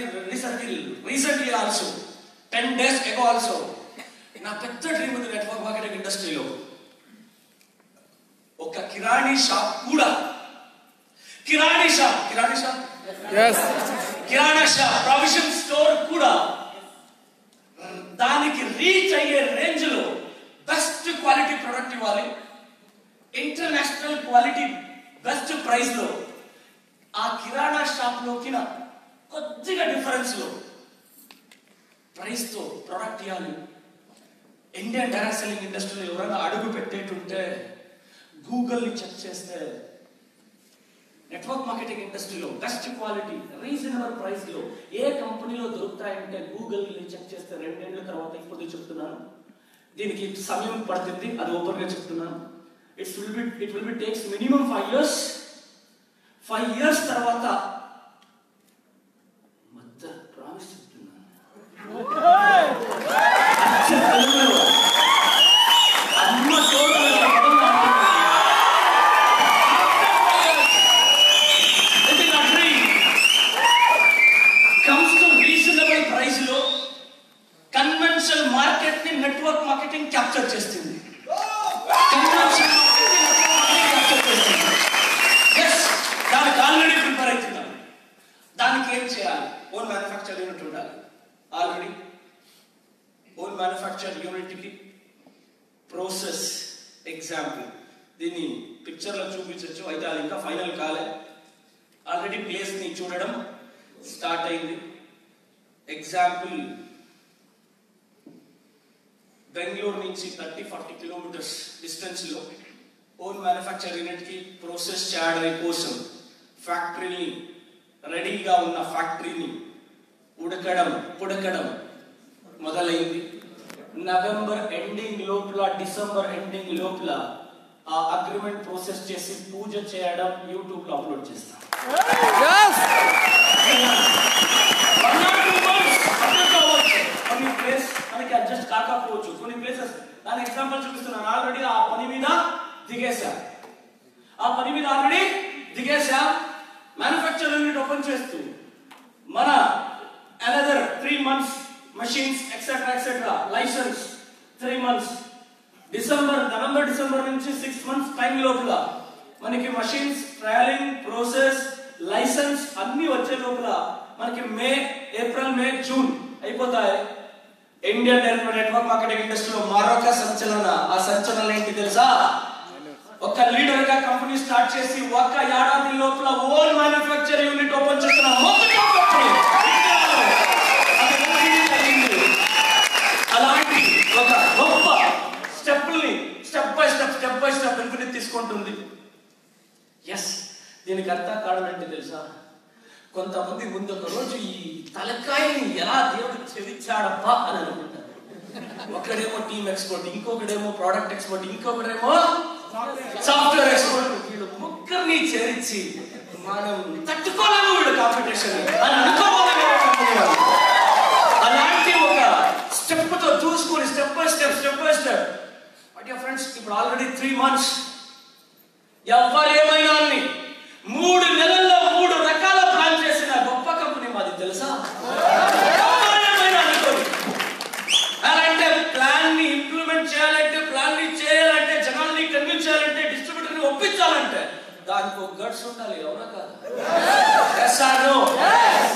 recently also 10 days ago also నా పెద్ద డ్రీమ్ ఉంది నెట్వర్క్ మార్కెటింగ్ ఇండస్ట్రీలో. ఒక కిరాణీ షాప్ కూడా, కిరాణా షాప్ ప్రొవిజన్ స్టోర్ కూడా దానికి రీచ్ అయ్యే రేంజ్ లో బెస్ట్ క్వాలిటీ ప్రొడక్ట్ ఇవ్వాలి, ఇంటర్నేషనల్ క్వాలిటీ బెస్ట్ ప్రైస్ లో ఆ కిరాణా షాప్ లోకి కొద్దిగా డిఫరెన్స్ లో ప్రైస్ తో ప్రొడక్ట్ ఇవ్వాలి. ఇండియన్ డైరెక్ట్ సెల్లింగ్ ఇండస్ట్రీలో ఎవరైనా అడుగు పెట్టేటుంటే గూగుల్ ని చెక్ చేస్తే నెట్వర్క్ మార్కెటింగ్ ఇండస్ట్రీలో బెస్ట్ క్వాలిటీ రీజనబుల్ ప్రైస్ లో ఏ కంపెనీలో దొరుకుతాయంటే గూగుల్ ని చెక్ చేస్తే 2 ఏళ్ల తర్వాత, ఇప్పుడు చెప్తున్నాను, దీనికి సమయం పడుతుంది, అది ఓపెన్ గా చెప్తున్నాను. It will be takes minimum 5 years. 5 years తర్వాత మొత్తం ప్రామిస్ చెప్తున్నాను, అమ్మ తోడు కన్వెన్షనల్ మార్కెట్ ని నెట్వర్క్ మార్కెటింగ్ క్యాప్చర్ చేస్తుంది. దానికి ఆల్రెడీ ప్రిపేర్ అవుతున్నాం. దానికి ఏం చేయాలి? ఓన్ మ్యానుఫ్యాక్చర్ యూనిట్ ఉండాలి. ఆల్రెడీ ఓన్ మ్యానుఫ్యాక్చర్ యూనిట్ కి ప్రాసెస్ ఎగ్జాంపుల్ దీన్ని పిక్చర్ లో చూపించవచ్చు, అయితే అది ఇంకా ఫైనల్ కాలే. ఆల్రెడీ ప్లేస్ ని చూడడం స్టార్ట్ అయింది. ఎగ్జాంపుల్ బెంగళూరు నుంచి 30-40 కిలోమీటర్స్ డిస్టెన్స్ లో ఓన్ మ్యానుఫ్యాక్చర్ యూనిట్ కి ప్రాసెస్ చేయడం కోసం ఫ్యాక్టరీని, రెడీగా ఉన్న ఫ్యాక్టరీని పుడకడం మొదలైంది. నవంబర్ ఎండింగ్ లోపల, డిసెంబర్ ఎండింగ్ లోపల ఆ అగ్రిమెంట్ ప్రాసెస్ చేసి పూజ చేయడం యూట్యూబ్ లో అప్లోడ్ చేస్తాం. కొన్ని ప్లేస్ మనకి అడ్జస్ట్ కాకపోవచ్చు, కొన్ని ప్లేసెస్ దాని ఎగ్జాంపుల్ చూపిస్తున్నాను. ఆల్రెడీ ఆ పని మీద దిగేసా మ్యానుఫ్యాక్చర్ యూనిట్ ఓపెన్ చేస్తూ మన another 3 months machines etc licence 3 months November December నుంచి 6 months టైం లోపల మనకి మషిన్స్ ట్రయలింగ్ ప్రాసెస్ లైసెన్స్ అన్ని వచ్చే లోపల మనకి ఏప్రిల్ మే జూన్ అయిపోతాయి. ఇండియన్ నెట్వర్క్ మార్కెటింగ్ ఇండస్ట్రీలో మరొక సంచలన. ఆ సంచలనం ఏంటి తెలుసా? ఒక లీడర్ గా కంపెనీ స్టార్ట్ చేసి ఒక ఏడాది లోపల ఓన్ మ్యానుఫ్యాక్చర్ యూనిట్ ఓపెన్ చేస్తున్న మొదటి కంపెనీ. అలాంటి ఒక గొప్ప స్టెప్ బై స్టెప్ ఇన్ఫినిట్ తీసుకుంటుంది. ఎస్, దీనికి అర్థం కారణం ఏంటి తెలుసా? కొంతమంది ముందు ఒక రోజు ఈ తలకాయని ఎలా దేవుడు చెవిచ్చాడప్పా అని అనుకుంటారు. ఒకడేమో టీమ్ ఎక్స్పర్ట్, ఇంకొకడేమో ప్రోడక్ట్ ఎక్స్పర్ట్, ఇంకొకడేమో సాఫ్ట్వేర్ ఎక్స్పర్ట్. వీళ్ళు ముగ్గురిని చేర్చి మనం తట్టుకోలేము వీళ్ళు కాంపిటీషన్ అని అనుకోవాలి. అలాంటి ఒక స్టెప్ తో చూసుకొని step by step but yeah friends, ఇప్పుడు ఆల్రెడీ 3 months ఎవరేమైనా 3 నెలల్లో 3 రకాల ప్లాన్ చేసిన గొప్ప కంపెనీ మాది తెలుసా? ఎవరేమైనా అనుకోండి. అలాంటే ప్లాన్ ని ఇంప్లిమెంట్ చేయాలంటే, ప్లాన్ ని చేయాలంటే, జనాల్ని కన్విన్స్ చేయాలంటే, డిస్ట్రిబ్యూటర్ ని ఒప్పించాలంటే దానికి ఒక గట్స్ ఉండాలి. అవునా కాదు?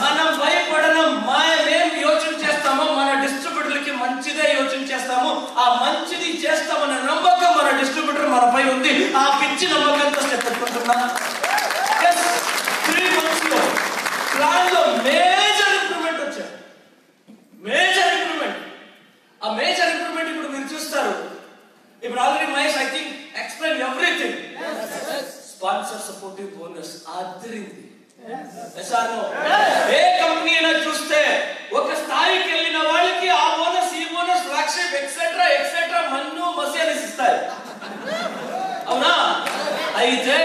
మనం భయపడడం, మేం యోచన చేస్తామో మన డిస్ట్రిబ్యూటర్లకి మంచిదే యోచన చేస్తాము. ఆ మంచిది చేస్తామన్న నమ్మకం మన డిస్ట్రిబ్యూటర్ మనపై ఉంది. ఆ పిచ్చి నమ్మకంతో స్టెప్ పెట్టుకుంటున్నా. 3 months లో ప్లాన్ లో మేజర్ ఇంప్రూవ్మెంట్ వచ్చాయి. ఆ మేజర్ ఇంప్రూవ్మెంట్ ఇప్పుడు మీరు చూస్తారు. ఇప్పుడు already Mahesh I think explain everything. Sponsor supportive bonus ఆదరింది. ఏ కంపెనీ అయినా చూస్తే ఒక స్థాయికి వెళ్ళిన వాళ్ళకి ఆ బోనస్, ఈ బోనస్, ఫ్లాగ్షిప్ ఎక్సెట్రా మన్ను మసి అనేసి ఇస్తాయి. అవునా? అయితే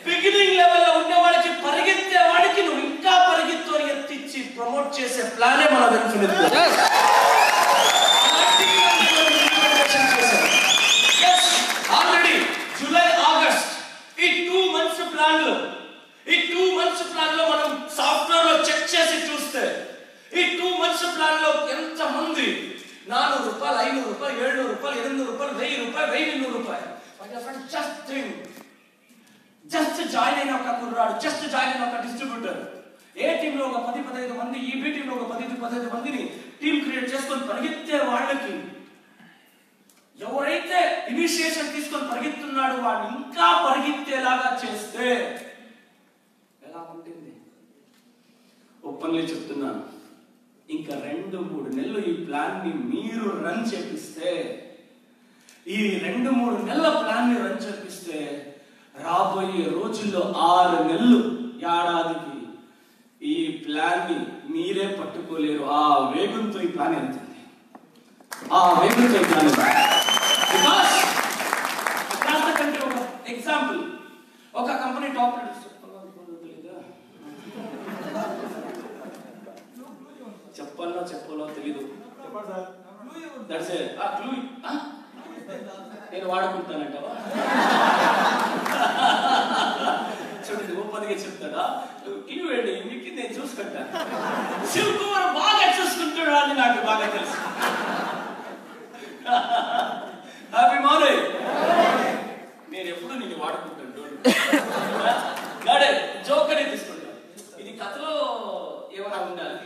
బిగినింగ్ లెవెల్ లో ఉండే వాళ్ళకి, పరిగెత్తే వాడికి నువ్వు ఇంకా పరిగెత్తు అని ఎత్తిచ్చి ప్రమోట్ చేసే ప్లానే మన వెన్ఫినిట్. ఆల్రెడీ జూలై ఆగస్ట్ ఈ 2 months ప్లాన్ లో మనం సాఫ్ట్వేర్ లో చెక్ చేసి చూస్తే ఈ 2 months ప్లాన్ లో ఎంత మంది 400 రూపాయలు, 500 రూపాయలు, 700 రూపాయలు, 800 రూపాయలు, 1000 రూపాయలు, 1200 రూపాయలు. జస్ట్ జాయిన్ అయిన ఒక కుర్రాడు, జస్ట్ జాయిన్ అయిన ఒక డిస్ట్రిబ్యూటర్ ఏ టీమ్ లో ఒక 10-15 మంది, ఈ బి టీమ్ లో ఒక 10-15 మందిని టీమ్ క్రియేట్ చేసుకొని పరిగెత్తే వాళ్ళకి, ఎవరైతే ఇనిషియేషన్ తీసుకొని పరిగెత్తున్నాడు వాడిని ఇంకా పరిగెత్తేలాగా చేస్తే ఎలా ఉంటుంది? ఓపెన్లీ చెప్తున్నాను, ఇంకా 2-3 నెలలు ఈ ప్లాన్ ని మీరు రన్ చేపిస్తే, ఈ 2-3 నెలల ప్లాన్ ని రన్ చేపిస్తే రాబోయే రోజుల్లో 6 నెలలు, ఏడాదికి ఈ ప్లాన్ ని మీరే పట్టుకోలేరు. ఆ వేగంతో ఈ ప్లాన్ వెళ్తుంది. ఒక ఎగ్జాంపుల్, ఒక కంపెనీ టాప్ చెప్పాలో తెలీదు. నేను వాడుకుంటానంటావా? చూడండి, ఓపెన్గా చెప్తాడా? క్లూ వేయండి, మీకు నేను చూసుకుంటా. శివకుమార్ బాగా చూసుకుంటాడు అని నాకు బాగా తెలుసు. Happy morning. నేను ఎప్పుడు నిన్ను వాడుకుంటాను. జోక్ అనేది తీసుకుంటాను. ఇది కథలో ఏమైనా ఉండాలి.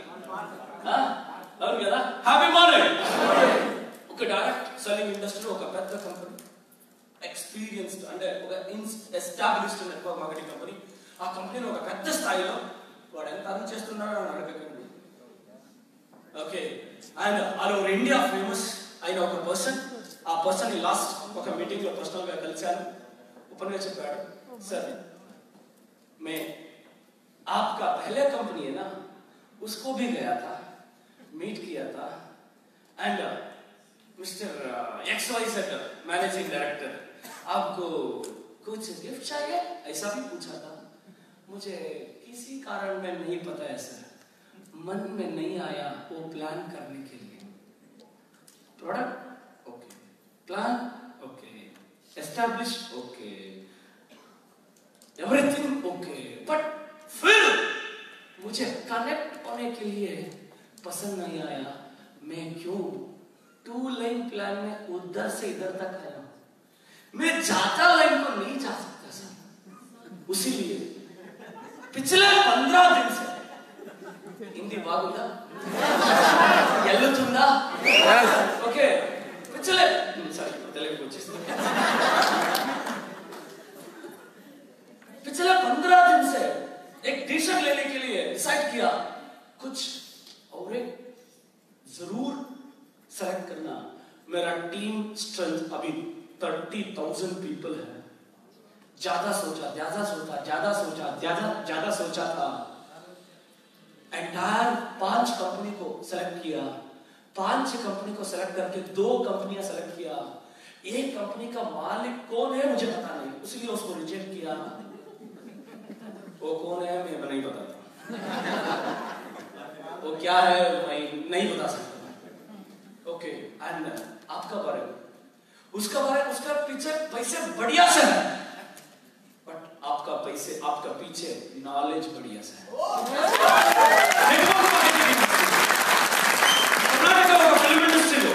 అవును కదా? Happy morning. ఒక డైరెక్ట్ సెల్లింగ్ ఇండస్ట్రీలో ఒక పెద్ద కంపెనీ, ఎక్స్పీరియన్స్డ్ అంటే ఒక ఎస్టాబ్లిష్డ్ నెట్వర్క్ మార్కెటింగ్ కంపెనీ. ఆ కంపెనీలో ఒక పెద్ద స్థాయిలో వాడు ఎంత అర్థం చేస్తున్నాడో అని అడగకండి. Okay, and all over India famous అయిన ఒక పర్సన్. ఆ పర్సన్ ని లాస్ట్ ఒక మీటింగ్ లో పర్సనల్ గా కలిశాను. ఓపెన్ గా చెప్పాడు, सर मैं आपका पहले कंपनी है ना, उसको भी गया था, मीट किया था, and mister XYZ managing director आपको कुछ गिफ्ट चाहिए, ऐसा भी पूछा था। मुझे किसी कारण में नहीं पता है सर, मन में नहीं आया वो प्लान करने के लिए। Product okay, plan okay, establish okay, everything okay, but फिर मुझे कनेक्ट होने के लिए पसंद नहीं आया। मैं क्यों 2 लाइन प्लान में उधर से इधर तक आया, मैं ज्यादा लाइन को नहीं जा सकता सर। उसीलिए पिछले 15 दिन से हिंदी बागुंदा ఎల్లుతుందా ఓకే पिछले सॉरी तेलुगु पिछले 15 दिन से एक डिसीजन लेने के लिए डिसाइड किया, कुछ और एक जरूर सेलेक्ट करना। मेरा टीम स्ट्रेंथ अभी 30,000 पीपल है। ज्यादा सोचा था। एंटायर 5 कंपनी को सेलेक्ट किया, 5 कंपनी को सेलेक्ट करके 2 कंपनियां सेलेक्ट किया। एक कंपनी का मालिक कौन है मुझे पता नहीं, इसलिए उसको रिजेक्ट किया। वो कौन है मैं नहीं बता सकता, वो क्या है मैं नहीं बता सकता। ओके एंड आपका बारे में उसका पीछे पैसे बढ़िया से है, बट आपका पीछे नॉलेज बढ़िया से है। ఫిల్మ్ ఇండస్ట్రీలో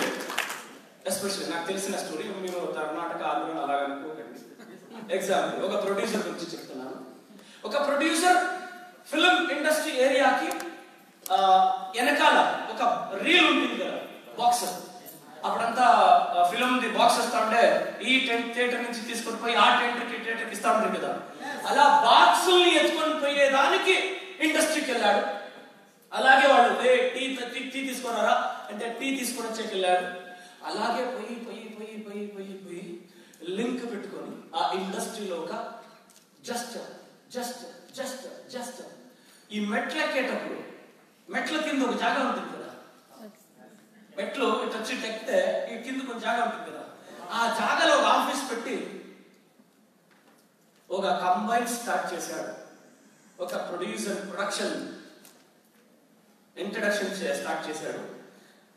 ఎస్పెషల్లీ నాకు తెలిసిన స్టోరీ, మీరు కర్ణాటక ఆంధ్ర అలాగే అనుకోకండి. ఎగ్జాంపుల్ ఒక ప్రొడ్యూసర్ గురించి చెప్తున్నాను. ఒక ప్రొడ్యూసర్ ఫిల్మ్ ఇండస్ట్రీ ఏరియాకి వెనకాల ఒక రీల్ ఉంటుంది కదా, బాక్స్. అప్పుడంతా ఫిల్మ్ ది బాక్స్ వస్తా ఉంటే ఈ థియేటర్ నుంచి తీసుకొని పోయి ఆ థియేటర్కి ఇస్తా ఉంటారు కదా, అలా బాక్సుల్ని ఎత్తుకొని పోయేదానికి ఇండస్ట్రీకి వెళ్ళాడు. అలాగే వాళ్ళు టీ తీసుకున్నారా అంటే టీ తీసుకొని వచ్చేకి వెళ్ళాడు. అలాగే పోయి లింక్ పెట్టుకొని ఆ ఇండస్ట్రీలో ఒక జస్ట్ ఈ మెట్లు ఎక్కేటప్పుడు మెట్ల కింద ఒక జాగా ఉంటుంది కదా, మెట్లు ఇట్లా వచ్చి ఎక్కితే ఈ కింద కొంచెం జాగా ఉంటుంది కదా, ఆ జాగాలో ఒక ఆఫీస్ పెట్టి ఒక కంబైన్ స్టార్ట్ చేశాడు. ఒక ప్రొడక్షన్ ఇంట్రడక్షన్ స్టార్ట్ చేశాడు.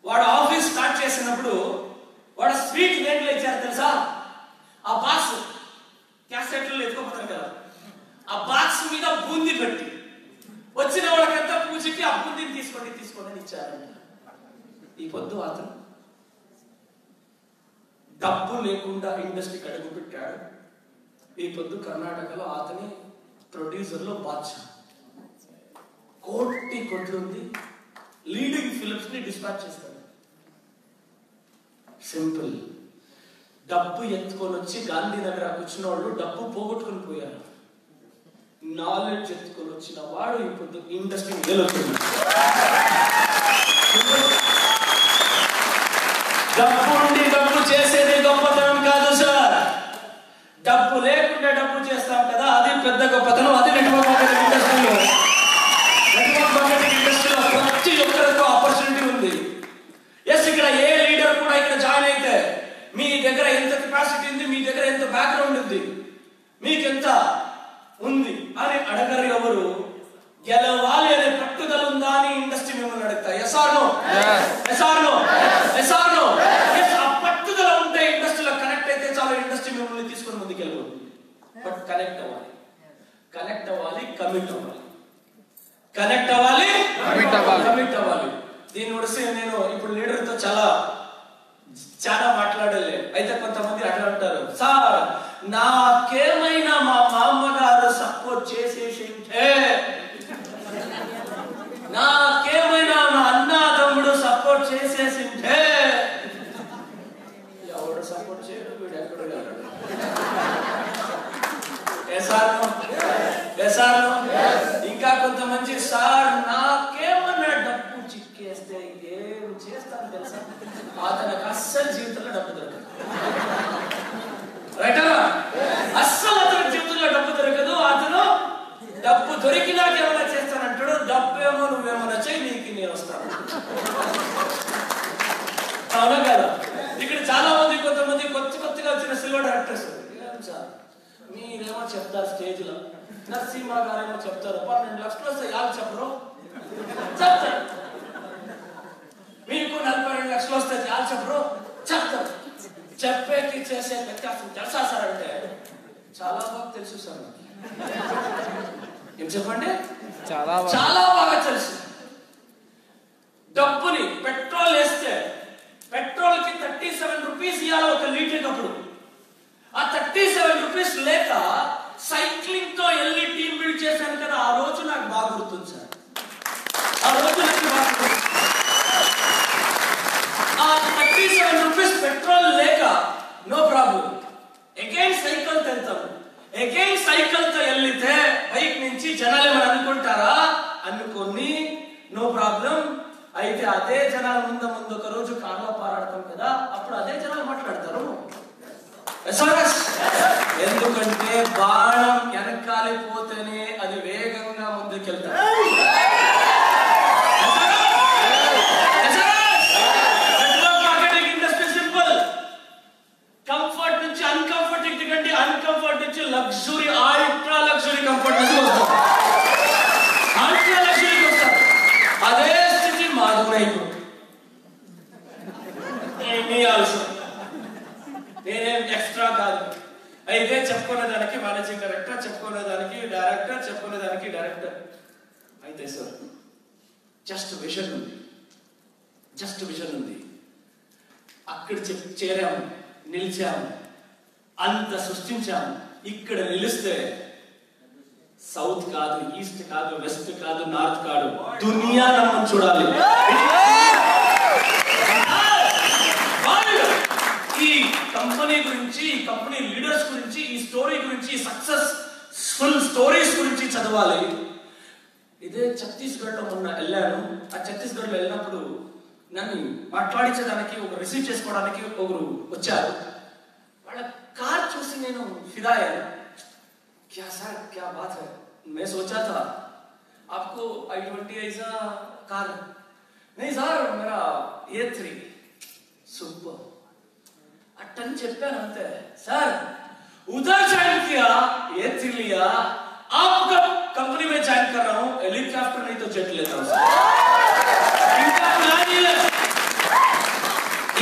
వాడు ఆఫీస్ స్టార్ట్ చేసినప్పుడు వాడు స్వీట్ దేంట్లో ఇచ్చారు తెలుసా? ఆ బాక్స్ క్యాసెట్లు ఎత్తుకోపోతారు కదా, ఆ బాక్స్ మీద బూందీ పెట్టి వచ్చిన వాళ్ళకంతా పూజకి ఆ బూందీని తీసుకోండి అని ఇచ్చారంట. ఈ పొద్దు అతను డబ్బు లేకుండా ఇండస్ట్రీకి అడుగు పెట్టాడు. ఈ పొద్దు కర్ణాటకలో అతని ప్రొడ్యూసర్ లో బాద్షా, కోట్లుంది, లీడింగ్ ఫిలిమ్స్ ని డిస్పాచ్ చేస్తాడు. సింపుల్. డబ్బు ఎత్తుకొని వచ్చి గాంధీనగర్ వచ్చిన వాళ్ళు డబ్బు పోగొట్టుకుని పోయారు. నాలెడ్జ్ ఎత్తుకొని వచ్చిన వాడు ఇప్పుడు ఇండస్ట్రీ నిలబడుతున్నాడు. డబ్బు ఉండి డబ్బు చేసేది గొప్పతనం కాదు సార్, డబ్బు లేకుండా డబ్బు చేస్తాం కదా, అది పెద్ద గొప్పతనం. అది నెట్వర్క్ మార్కెటింగ్ ఇండస్ట్రీలో ప్రతి ఒక్కరికి ఆపర్చునిటీ ఉంది. ఎస్, ఇక్కడ ఏ లీడర్ కూడా ఇక్కడ జాయిన్ అయితే మీ దగ్గర ఎంత కెపాసిటీ ఉంది, మీ దగ్గర ఎంత బ్యాక్గ్రౌండ్ ఉంది, మీకెంత ఉంది అని అడగరు ఎవరు. గెలవాలి అనే పట్టుదల ఉందా అని ఇండస్ట్రీ మిమ్మల్ని అడుగుతా. Yes or no? ఆ పట్టుదల ఉంటే ఇండస్ట్రీలో కనెక్ట్ అయితే చాలా, ఇండస్ట్రీ మిమ్మల్ని తీసుకొని ముందుకు వెళ్ళిపోతుంది. బట్ కనెక్ట్ అవ్వాలి, కమిట్ అవ్వాలి. దీని వడిసి నేను ఇప్పుడు లీడర్తో చాలా మాట్లాడలే. అయితే కొంతమంది అట్లా అంటారు, సార్ నాకేమైనా మా మామగారు సపోర్ట్ చేసేసింటే, నాకేమైనా మా అన్న తమ్ముడు సపోర్ట్ చేసేసింటే. ఎవడు సపోర్ట్ చేయడు, వీడు ఎక్కడ ఇంకా కొంతమంది సార్ నాకేమన్నా డబ్బు చిక్కేస్తే ఏం చేస్తాను తెలుసా, అతనికి అస్సలు జీవితంలో డబ్బు దొరకదు. రైటరా? అస్సలు అతని జీవితంలో డబ్బు దొరకదు. అతను డబ్బు దొరికినాక ఏమైనా చేస్తానంటాడు. డబ్బు ఏమో నువ్వేమన్నా చేయి, నీకు నేను వస్తాను. అవునా కదా? ఇక్కడ చాలా మంది కొంతమంది కొత్తగా వచ్చిన సిల్వర్ డైరెక్టర్స్ చెప్తారు స్టేజ్ లో. నరసింహ గారేమో చెప్తారు 12 లక్షలు వస్తే యాలు చెప్పరు చెప్తారు. మీకు 42 లక్షలు వస్తే యాలు చెప్పరు చెప్తారు. చెప్పేకి చేసే వ్యత్యాసం తెలుసా సార్ అంటే చాలా బాగా తెలుసు సార్. ఏం చెప్పండి? చాలా బాగా తెలుసు. డబ్బుని పెట్రోల్ వేస్తే పెట్రోల్ కి 37 రూపీస్ ఇవ్వాలి ఒక లీటర్. అప్పుడు ఆ 37 రూపీస్ లేక సైక్లింగ్ తో వెళ్ళి టీమ్ బిల్డ్ చేశాను కదా, ఆ రోజు నాకు బాగా గుర్తుంది సార్. ఆ రోజు నాకు బాగా గుర్తుంది. ఆ 37 రూపీస్ పెట్రోల్ లేక నో ప్రాబ్లం అగైన్ సైకిల్ వెళ్తాము. అగైన్ సైకిల్ తో వెళ్తే బైక్ నుంచి జనాలు ఏమని అనుకుంటారా అనుకొని నో ప్రాబ్లం. అయితే అదే జనాల ముందు ఒక రోజు కార్లో పారాడతాం కదా, అప్పుడు అదే జనాలు మాట్లాడతారు. ఎందుకంటే బాణం వెనకాలిపోతేనే అది వేగంగా ముందుకెళ్తారు. Marketing industry simple. కంఫర్ట్ నుంచి అన్కంఫర్ట్ దిగండి, అన్కంఫర్ట్ నుంచి లగ్జరీ అల్ట్రా లగ్జరీ కంఫర్ట్ నుంచి వస్తారు. అల్ట్రా లగ్జరీకి వస్తారు. అదే స్థితి మాధురైపు. నేనేం ఎక్స్ట్రా కాదు. అయితే చెప్పుకునే దానికి మేనేజింగ్ డైరెక్టర్, చెప్పుకునే దానికి డైరెక్టర్, చెప్పుకునే దానికి డైరెక్టర్. అయితే సార్ జస్ట్ విజన్ ఉంది, జస్ట్ విజన్ ఉంది. అక్కడ చేరాము, నిలిచాము, అంత సృష్టించాము. ఇక్కడ నిలిస్తే సౌత్ కాదు, ఈస్ట్ కాదు, వెస్ట్ కాదు, నార్త్ కాదు, దునియా నమ్మని చూడాలి. ఈ కంపెనీ గురించి, ఈ కంపెనీ లీడర్స్ గురించి, ఈ స్టోరీ గురించి, సక్సెస్ఫుల్ స్టోరీస్ గురించి చదవాలి. ఇదే ఛత్తీస్గఢ్ లో మొన్న వెళ్ళాను. ఆ ఛత్తీస్గఢ్ లో వెళ్ళినప్పుడు నన్ను మాట్లాడించడానికి, ఒక రిసీవ్ చేసుకోవడానికి ఒకరు వచ్చారు. వాళ్ళ కార్ చూసి నేను ఫిదా అయ్యాను. क्या सर क्या बात है, मैं सोचा था आपको i20 ऐसा कार. नहीं सर मेरा A3 सुपर अट्टन చెప్పాను అంతే. సార్ उधर ज्वाइन किया, A3 लिया, आपका कंपनी में ज्वाइन कर रहा हूं. हेलीकॉप्टर नहीं तो जेट लेता हूं.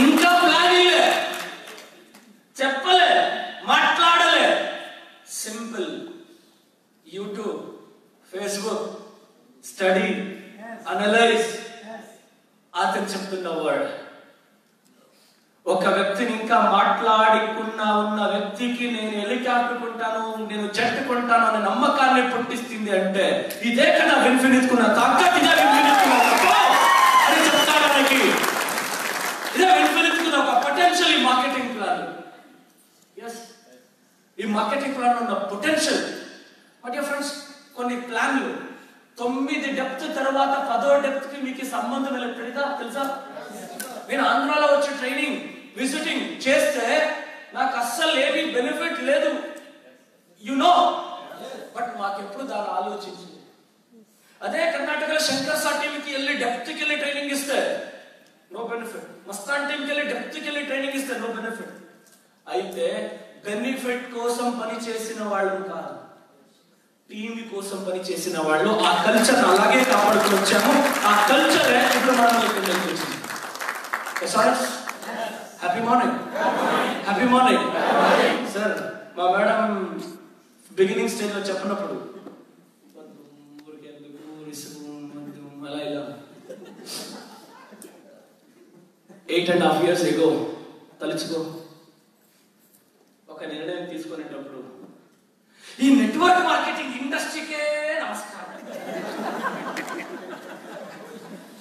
इनका प्लान ही है, చెప్పలే, మాట్లాడలే. Simple YouTube, Facebook, study, analyse. అతను చెప్తున్న వర్డ్ ఒక వ్యక్తిని ఇంకా మాట్లాడుకున్నా ఉన్న వ్యక్తికి నేను హెలికాప్టర్ కొంటాను, నేను జెట్ కొంటాను అనే నమ్మకాన్ని పుట్టిస్తుంది. అంటే ఇదే కదా విన్ఫినిత్కున్న తాకత్, ఇదే విన్ఫినిత్కున్న అని చెప్తాడానికి, ఇదే విన్ఫినిత్కున్న ఒక పొటెన్షియల్ ఈ మార్కెటింగ్ ప్లాన్. ఎస్, ఈ మార్కెటింగ్ ప్లాన్ ఉన్న పొటెన్షియల్. బట్ యా ఫ్రెండ్స్, కొన్ని ప్లాన్లు 9 డెప్త్ తర్వాత 10వ డెప్త్ కి మీకు సంబంధం ఎలా తెలుసా? నేను ఆంధ్రాలో వచ్చి ట్రైనింగ్ విజిటింగ్ చేస్తే నాకు అస్సలు ఏమీ బెనిఫిట్ లేదు, యు నో. బట్ మాకెప్పుడు దాన్ని ఆలోచించింది. అదే కర్ణాటకలో శంకర్ సార్ టీంకి వెళ్ళి డెప్త్ కి వెళ్ళి ట్రైనింగ్ ఇస్తే నో బెనిఫిట్. మస్తాన్ టీంకి వెళ్ళి డెప్త్ కి వెళ్ళి ట్రైనింగ్ ఇస్తే నో బెనిఫిట్. అయితే బెనిఫిట్ కోసం పని చేసిన వాళ్ళు కాదు, టీమ్ కోసం పని చేసిన వాళ్ళు. ఆ కల్చర్ అలాగే కాపాడుకుని వచ్చాము. ఆ కల్చర్ ఇప్పుడు మనం వచ్చింది. Happy morning, happy morning sir. మా మేడం బిగినింగ్ స్టేజ్ లో చెప్పినప్పుడు అలా ఇలా 8.5 years ago తలుచుకో ఒక నిర్ణయం తీసుకునేటప్పుడు ఈ నెట్వర్క్ మార్కెటింగ్ ఇండస్ట్రీకే నమస్కారం.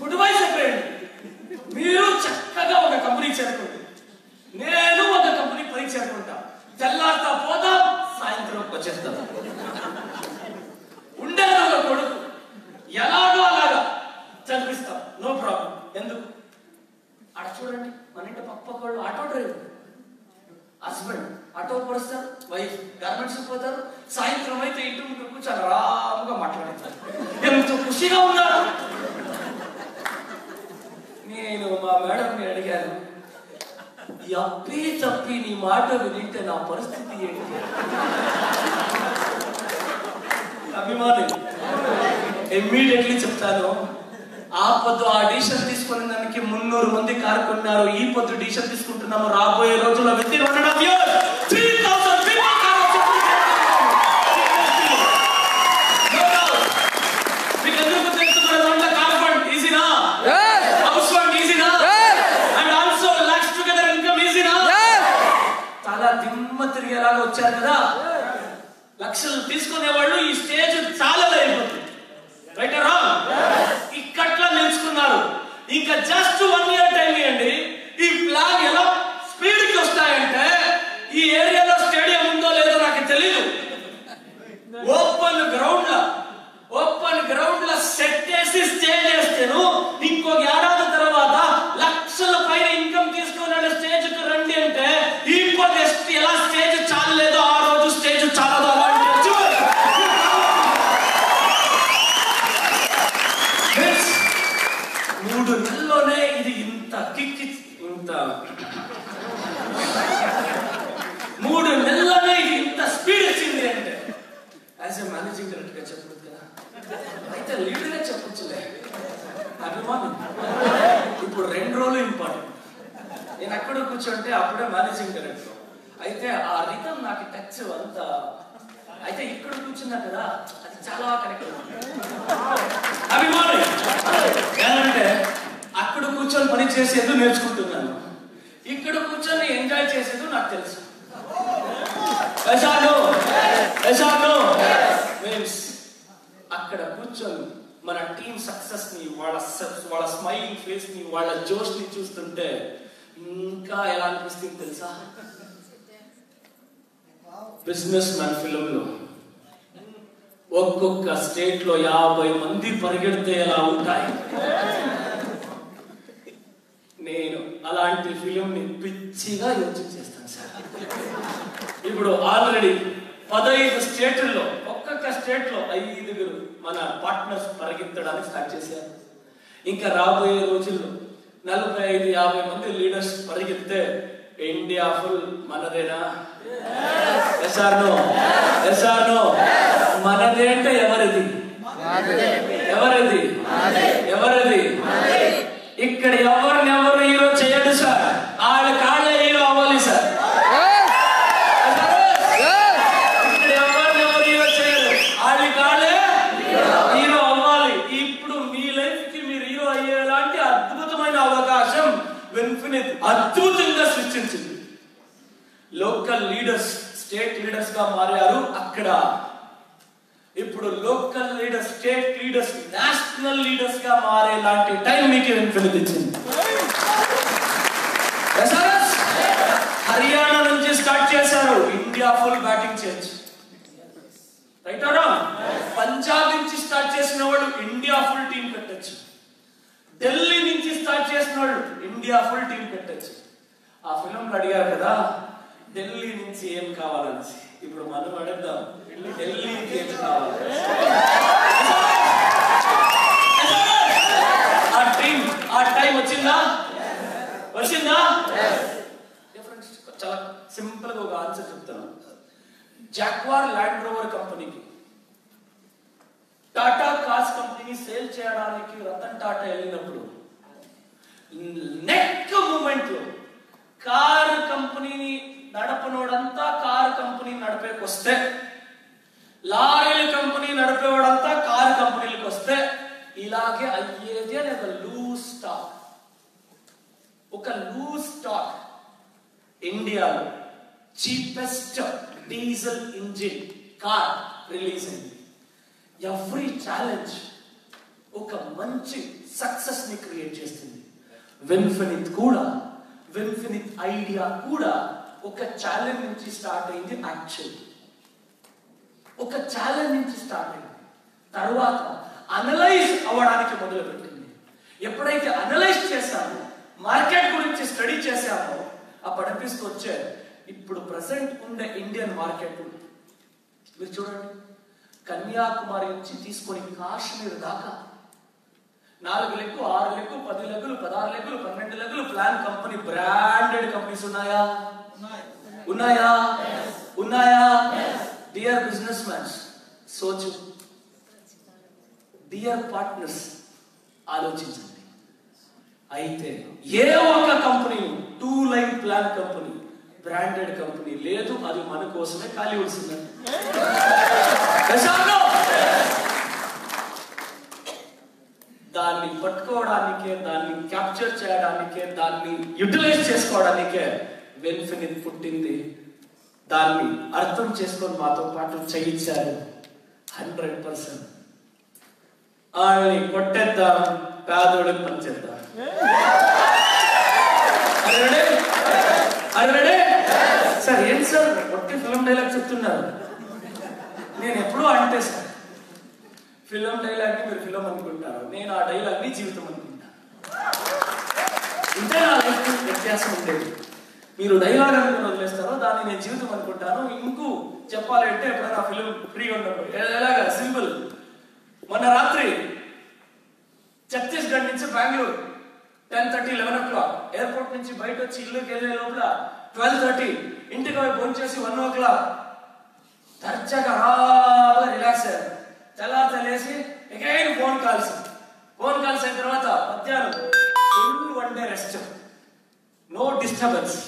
గుడ్ బై చెప్పండి. మీరు చక్కగా ఒక కంపెనీ చేరుకోండి, నేను ఒక కంపెనీ పని చేరుకుంటా. తెల్లారితో పోదాం, సాయంత్రం వచ్చేస్తాం. ఉండేది ఒక కొడుకు, ఎలాగో అలాగా చదివిస్తాం, నో ప్రాబ్లం. ఎందుకు అక్కడ చూడండి, మన ఇంటి పక్క వాళ్ళు ఆటో డ్రైవర్, హస్బెండ్ ఆటో పరుస్తారు, వైఫ్ గార్మెంట్స్ పోతారు. సాయంత్రం అయితే ఇంటి ముందు కూర్చొని రాముగా మాట్లాడతారు. ఎంతో ఖుషిగా ఉన్నారు. నేను మా మేడంని అడిగాను, అప్పి తప్పి నీ మాట వింటే నా పరిస్థితి ఏంటి? ఇమ్మీడియట్లీ చెప్తాను. ఆ పొద్దు ఆడిషన్ తీసుకునే దానికి 300 మంది కారుకున్నారు. ఈ పొద్దు డిసిషన్ తీసుకుంటున్నాము. రాబోయే రోజుల్లో విత్ ఇన్ 1.5 years 3000 people మీకు ఎందుకు తెలుసు మన దాంట్లో కార్ ఫండ్ ఈజీనా, హౌస్ ఫండ్ ఈజీనా, and also lakhs together income ఈజీనా. చాలా దిమ్మ తిరిగేలాగా వచ్చారు కదా. లక్షలు తీసుకునే వాళ్ళు ఈ స్టేజ్ చాలా అయిపోతుంది. రైట్ రా ఇక్కట్లా నిలుచుకున్నారు. ఇంకా జస్ట్ 1 year టైం ఇవ్వండి. ఈ ప్లాన్ ఎలా స్పీడ్ కి వస్తాయంటే ఈ ఏరియాలో స్టేడియం ఉందో లేదో నాకు తెలియదు. ఓపెన్ గ్రౌండ్ లో సెట్ చేసి స్టేజ్ చేస్తాను. ఇంకో ఏడాది తర్వాత లక్షల పైన ఇన్కమ్ తీసుకున్న స్టేజ్ కు రండి అంటే ఇంకో ఎలా స్టేజ్ చాలలేదో ఆ రోజు స్టేజ్ చాలదు. 3 నెలల్లోనే ఇది ఇంత కిక్కి 3 నెలల్లోనే ఇది ఇంత స్పీడ్ వచ్చింది అంటే యాజ్ ఎ మేనేజింగ్ డైరెక్టర్ గా చెప్పలేదు కదా, అయితే లీడర్ గా చెప్పొచ్చులే. అభిమానం ఇప్పుడు 2 రోజులు ఇంపార్టెంట్. నేను అక్కడ కూర్చుంటే అప్పుడే మేనేజింగ్ డైరెక్టర్. అయితే ఆ రిథం నాకు టచ్ అంత. అయితే ఇక్కడ కూర్చున్నా కదా అది చాలా కరెక్ట్. అభిమానం ఏంటంటే అక్కడ కూర్చొని పని చేసేది నేర్చుకుంటున్నాను, ఇక్కడ కూర్చొని ఎంజాయ్ చేసేది నాకు తెలుసు. అక్కడ కూర్చొని మన టీం సక్సెస్ ని, వాళ్ళ స్మైలింగ్ ఫేస్ ని, వాళ్ళ జోష్ ని చూస్తుంటే ఇంకా ఎలా అనిపిస్తుంది తెలుసా? బిజినెస్ మ్యాన్ ఫిల్మ్ లో ఒక్కొక్క స్టేట్ లో 50 మంది పరిగెడితే ఎలా ఉంటాయి. నేను అలాంటి ఫిలిం ని పిచ్చిగా యోచన చేస్తాను సార్. ఇప్పుడు ఆల్రెడీ 15 స్టేట్లలో ఒక్కొక్క స్టేట్ లో 5 మన పార్ట్నర్స్ పరిగెత్తడానికి స్టార్ట్ చేశారు. ఇంకా రాబోయే రోజుల్లో 45-50 మంది లీడర్స్ పరిగెత్తే ఇండియా ఫుల్ మనదేనా? మనదే అంటే ఎవరిది? ఇక్కడ ఎవరినెవరు హీరో చేయడు సార్. వాళ్ళ కాళ్ళే హీరో అవ్వాలి సార్. ఇక్కడ ఎవరినెవరు హీరో చేయరు, వాళ్ళ కాళ్ళే హీరో అవ్వాలి. ఇప్పుడు మీ లైఫ్ కి మీరు హీరో అయ్యేలాంటి అద్భుతమైన అవకాశం ఇన్ఫినిట్ అద్భుతంగా సృష్టించింది. లోకల్ లీడర్స్ స్టేట్ లీడర్స్ గా మారారు అక్కడ. ఇప్పుడు local leaders, state leaders, national leaders గా మారే లాంటి టైం మీకు ఇన్ఫినిట్ ఇచ్చింది. హర్యానా నుంచి స్టార్ట్ చేశారు India full batting change. Right are wrong? Punjab నుంచి స్టార్ట్ చేసిన వాళ్ళు ఇండియా ఫుల్ టీం పెట్టచ్చు. ఢిల్లీ నుంచి స్టార్ట్ చేసిన వాళ్ళు ఇండియా ఫుల్ టీం పెట్టచ్చు. ఆ ఫిల్మ్ అడిగారు కదా ఢిల్లీ నుంచి ఏం కావాలని. ఇప్పుడు మనం అడుగుదాం, ఢిల్లీకి ఏం కావాలి? ఆ టైం వచ్చిందా? చాలా సింపుల్ గా ఒక ఆన్సర్ చెప్తాను. జాగ్వార్ ల్యాండ్ రోవర్ కంపెనీకి టాటా కార్స్ కంపెనీని సేల్ చేయడానికి రతన్ టాటా వెళ్ళినప్పుడు నెక్ మూమెంట్ లో కారు కంపెనీని నడపనోడంతా కారు కంపెనీ నడిపేకి వస్తే, లారీల కంపెనీ నడిపేవాడంతా కారు కంపెనీలకు వస్తే ఇలాగే అయ్యేది అని ఒక లూజ్ స్టాక్ ఇండియాలో cheapest diesel engine car release అయింది. ఎవ్రీ ఛాలెంజ్ ఒక మంచి సక్సెస్ ని క్రియేట్ చేస్తుంది. విన్ఫినిట్ ఐడియా కూడా ఒక ఛాలెంజ్ నుంచి స్టార్ట్ అయింది. యాక్చువల్ ఒక ఛాలెంజ్ నుంచి స్టార్ట్ అయింది, తర్వాత అనలైజ్ అవ్వడానికి మొదలు పెట్టింది. ఎప్పుడైతే అనలైజ్ చేశామో, మార్కెట్ గురించి స్టడీ చేశామో అప్పుడు అనిపిస్తూ వచ్చే ఇప్పుడు ప్రెసెంట్ ఉండే ఇండియన్ మార్కెట్ మీరు చూడండి, కన్యాకుమారి నుంచి తీసుకొని కాశ్మీర్ దాకా 4 లెగ్గు, 6 లెగ్గు, 10 లెగ్గులు, 16 లెగ్గులు, 12 లెగ్గులు ప్లాన్ కంపెనీ, బ్రాండెడ్ కంపెనీస్ ఉన్నాయా? డియర్ బిజినెస్ మ్యాన్స్, సోచు డియర్ పార్ట్నర్స్, ఆలోచించండి. అయితే ఏ ఒక్క company 2 line plan company, branded company లేదు, అది మన కోసమే ఖాళీ వస్తుందండి. దాన్ని పట్టుకోవడానికే, దాన్ని క్యాప్చర్ చేయడానికే, దాన్ని యూటిలైజ్ చేసుకోవడానికే వెన్ఫినిత్ పుట్టింది. దాన్ని అర్థం చేసుకొని మాతో పాటు చేయించారు. 100% వాళ్ళని కొట్టేద్దాం, పేదోడికి పనిచేద్దాం. అరే సార్, ఏంటి సార్ కొట్టి ఫిల్మ్ డైలాగ్ చెప్తున్నారు? నేను ఎప్పుడూ అంటే సార్, ఫిల్మ్ డైలాగ్ ని మీరు ఫిల్మ్ అనుకుంటారు, నేను ఆ డైలాగ్ ని జీవితం అనుకుంటాను. ఇంతే నా లైఫ్ వ్యత్యాసం ఉండేది. మీరు డైలాగ్ అనుకుని వదిలేస్తారో దాన్ని నేను జీవితం అనుకుంటాను. ఇంకూ చెప్పాలంటే ఎప్పుడైనా ఫిల్మ్ ఫ్రీగా ఉన్నప్పుడు ఎలాగా సింపుల్. మొన్న రాత్రి ఛత్తీస్గఢ్ నుంచి బెంగళూరు 10:30, 11 o'clock ఎయిర్పోర్ట్ నుంచి బయట వచ్చి ఇల్లుకి వెళ్ళే లోపల 12:30 ఇంటికి పోయి ఫోన్ చేసి 1 o'clock దర్జాగా రాగా రిలాక్స్ అయ్యారు. తెల్లారితే లేసి అగైన్ ఫోన్ కాల్స్ అయిన తర్వాత మధ్యాహ్నం full 1 day rest, no disturbance.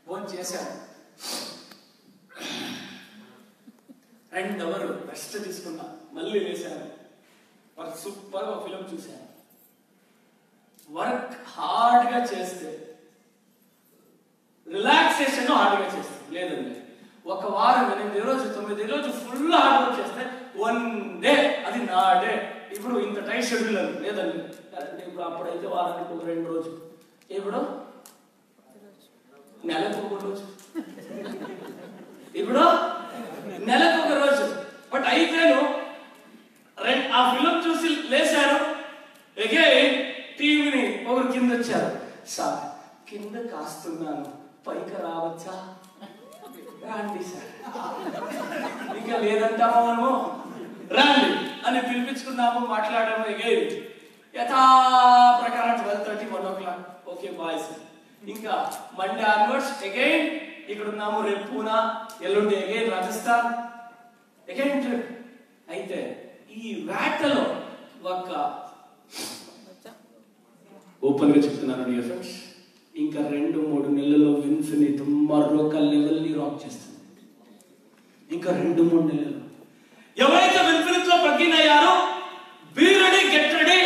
Phone చేశాను, 2 hours రెస్ట్ తీసుకున్నా, మళ్ళీ వేశాను. సూపర్ గా ఫిల్మ్ చూశాను. వర్క్ హార్డ్ గా చేస్తే, రిలాక్సేషన్ హార్డ్ గా చేస్తే లేదండి. ఒక వారం 8 రోజులు 9 రోజులు ఫుల్ హార్డ్ వర్క్ చేస్తే 1 day అది నా డే. ఇప్పుడు ఇంత టైట్ షెడ్యూల్ అని లేదండి. ఇప్పుడు అప్పుడైతే వారానికి 2 రోజులు, ఇప్పుడు నెలకు 1 రోజు, ఇప్పుడు నెలకు 1 రోజు. బట్ అయితేను ఆ ఫిల్మ్ చూసి లేచాను. అగైన్ టీవీని ఒకరు కింద వచ్చారు, సార్ కింద కాస్తున్నాను, పైకి రావచ్చా? రండి సార్. ఇంకా లేదంటామో మనము, రండి అని పిలిపించుకున్నాము, మాట్లాడాము. అగైన్ యథా ప్రకారం 12:30, 1 o'clock ఓకే బాయ్ సార్. ఇంకా మండే ఆన్వర్డ్స్ అగైన్ ఇక్కడ ఉన్నాము. రేపు పూనా, ఎల్లుండి అగైన్ రాజస్థాన్, అగైన్ ట్రిప్. అయితే ఈ వేటలో ఒక ఓపెన్ గా చెప్తున్నాను డియర్ ఫ్రెండ్స్, ఇంకా 2-3 నెలల్లో విన్ఫినిత్ మరొక లెవెల్ ని రాక్ చేస్తుంది. ఇంకా 2-3 నెలలు ఎవరైతే విన్ఫినిత్ లో ప్లగిన్ అయ్యారో బీ రెడీ, గెట్ రెడీ.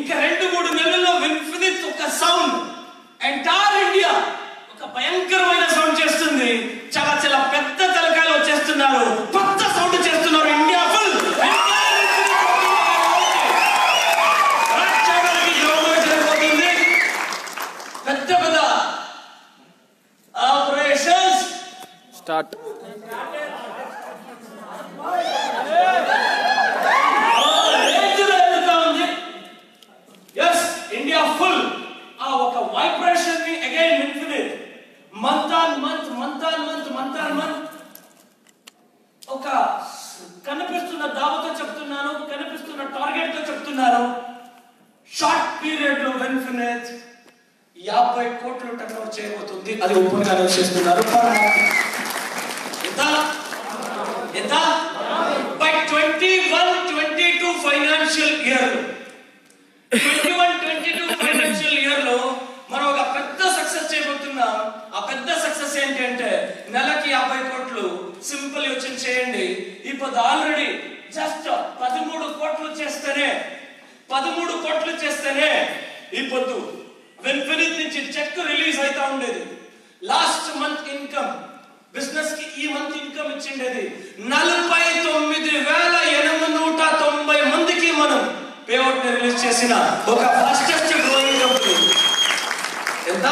ఇంకా 2-3 నెలల్లో విన్ఫినిత్ ఒక సౌండ్ ఎంటైర్ ఇండియా ఒక భయంకరమైన సౌండ్ చేస్తుంది. చాలా చాలా పెద్ద తలకాయలు వచ్చేస్తున్నారు, కొత్త సౌండ్ చేస్తున్నారు. ఇండియా ఫుల్ పెద్ద పెద్ద ఆపరేషన్స్ స్టార్ట్. ఇండియా ఫుల్ ఆ ఒక వైబ్రేషన్ ని again infinite month on month ఒక కనిపిస్తున్న దావతో చెప్తున్నాను, కనిపిస్తున్న టార్గెట్ తో చెప్తున్నాను. షార్ట్ పీరియడ్ లో ఇన్ఫినిట్ 50 కోట్లు టర్నోవర్ చేయబోతుంది. అది ఓపెన్ గా అనౌన్స్ చేస్తున్నారు. ఎంత by 21-22 financial year, 21-22 financial year లో మనం ఒక పెద్ద సక్సెస్ చేయబోతున్నాం. ఆ పెద్ద సక్సెస్ ఏంటంటే నెలకి 50 కోట్లు. సింపుల్ యోచన చేయండి. ఇప్పుడు ఆల్రెడీ జస్ట్ 13 కోట్లు చేస్తేనే ఈ పొద్దు విన్ఫినిత్ నుంచి చెక్ రిలీజ్ అవుతా ఉండేది. లాస్ట్ మంత్ ఇన్కమ్ బిజినెస్ కి ఈ మంత్ ఇన్కమ్ ఇచ్చిండేది 49,890 మందికి మనం పేఅవుట్ ని రిలీజ్ చేసిన ఒక ఫాస్టెస్ట్ గ్రోయింగ్ కంపెనీ. ఎంత?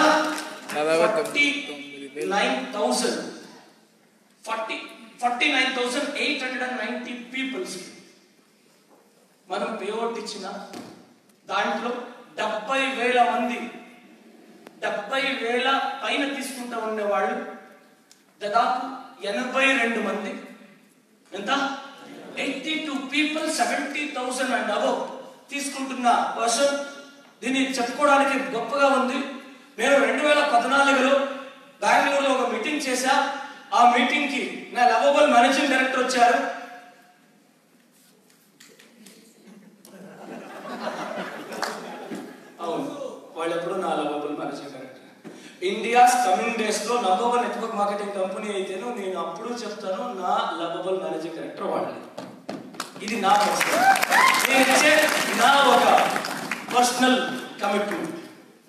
49,890 పీపుల్స్ మనం పేఅవుట్ ఇచ్చిన దాంట్లో 70,000 మంది 70,000 పైన తీసుకుంటా ఉండేవాళ్ళు దాదాపు 82 మంది. ఎంత? 82 పీపుల్ 70,000 అండ్ అబవ్ తీసుకుంటున్న పర్సన్. దీన్ని చెప్పుకోవడానికి గొప్పగా ఉంది. నేను 2014లో బెంగళూరులో ఒక మీటింగ్ చేశా. ఆ మీటింగ్ కి నా లవబుల్ మేనేజింగ్ డైరెక్టర్ వచ్చారు. కమింగ్ డేస్ లో నంబర్ 1 నెట్వర్క్ మార్కెటింగ్ కంపెనీ అయితేనో నేను అప్పుడు చెప్తాను నా లవబుల్ మేనేజింగ్ డైరెక్టర్ వాళ్ళని. ఇది నా నా ఒక పర్సనల్ కమిట్మెంట్,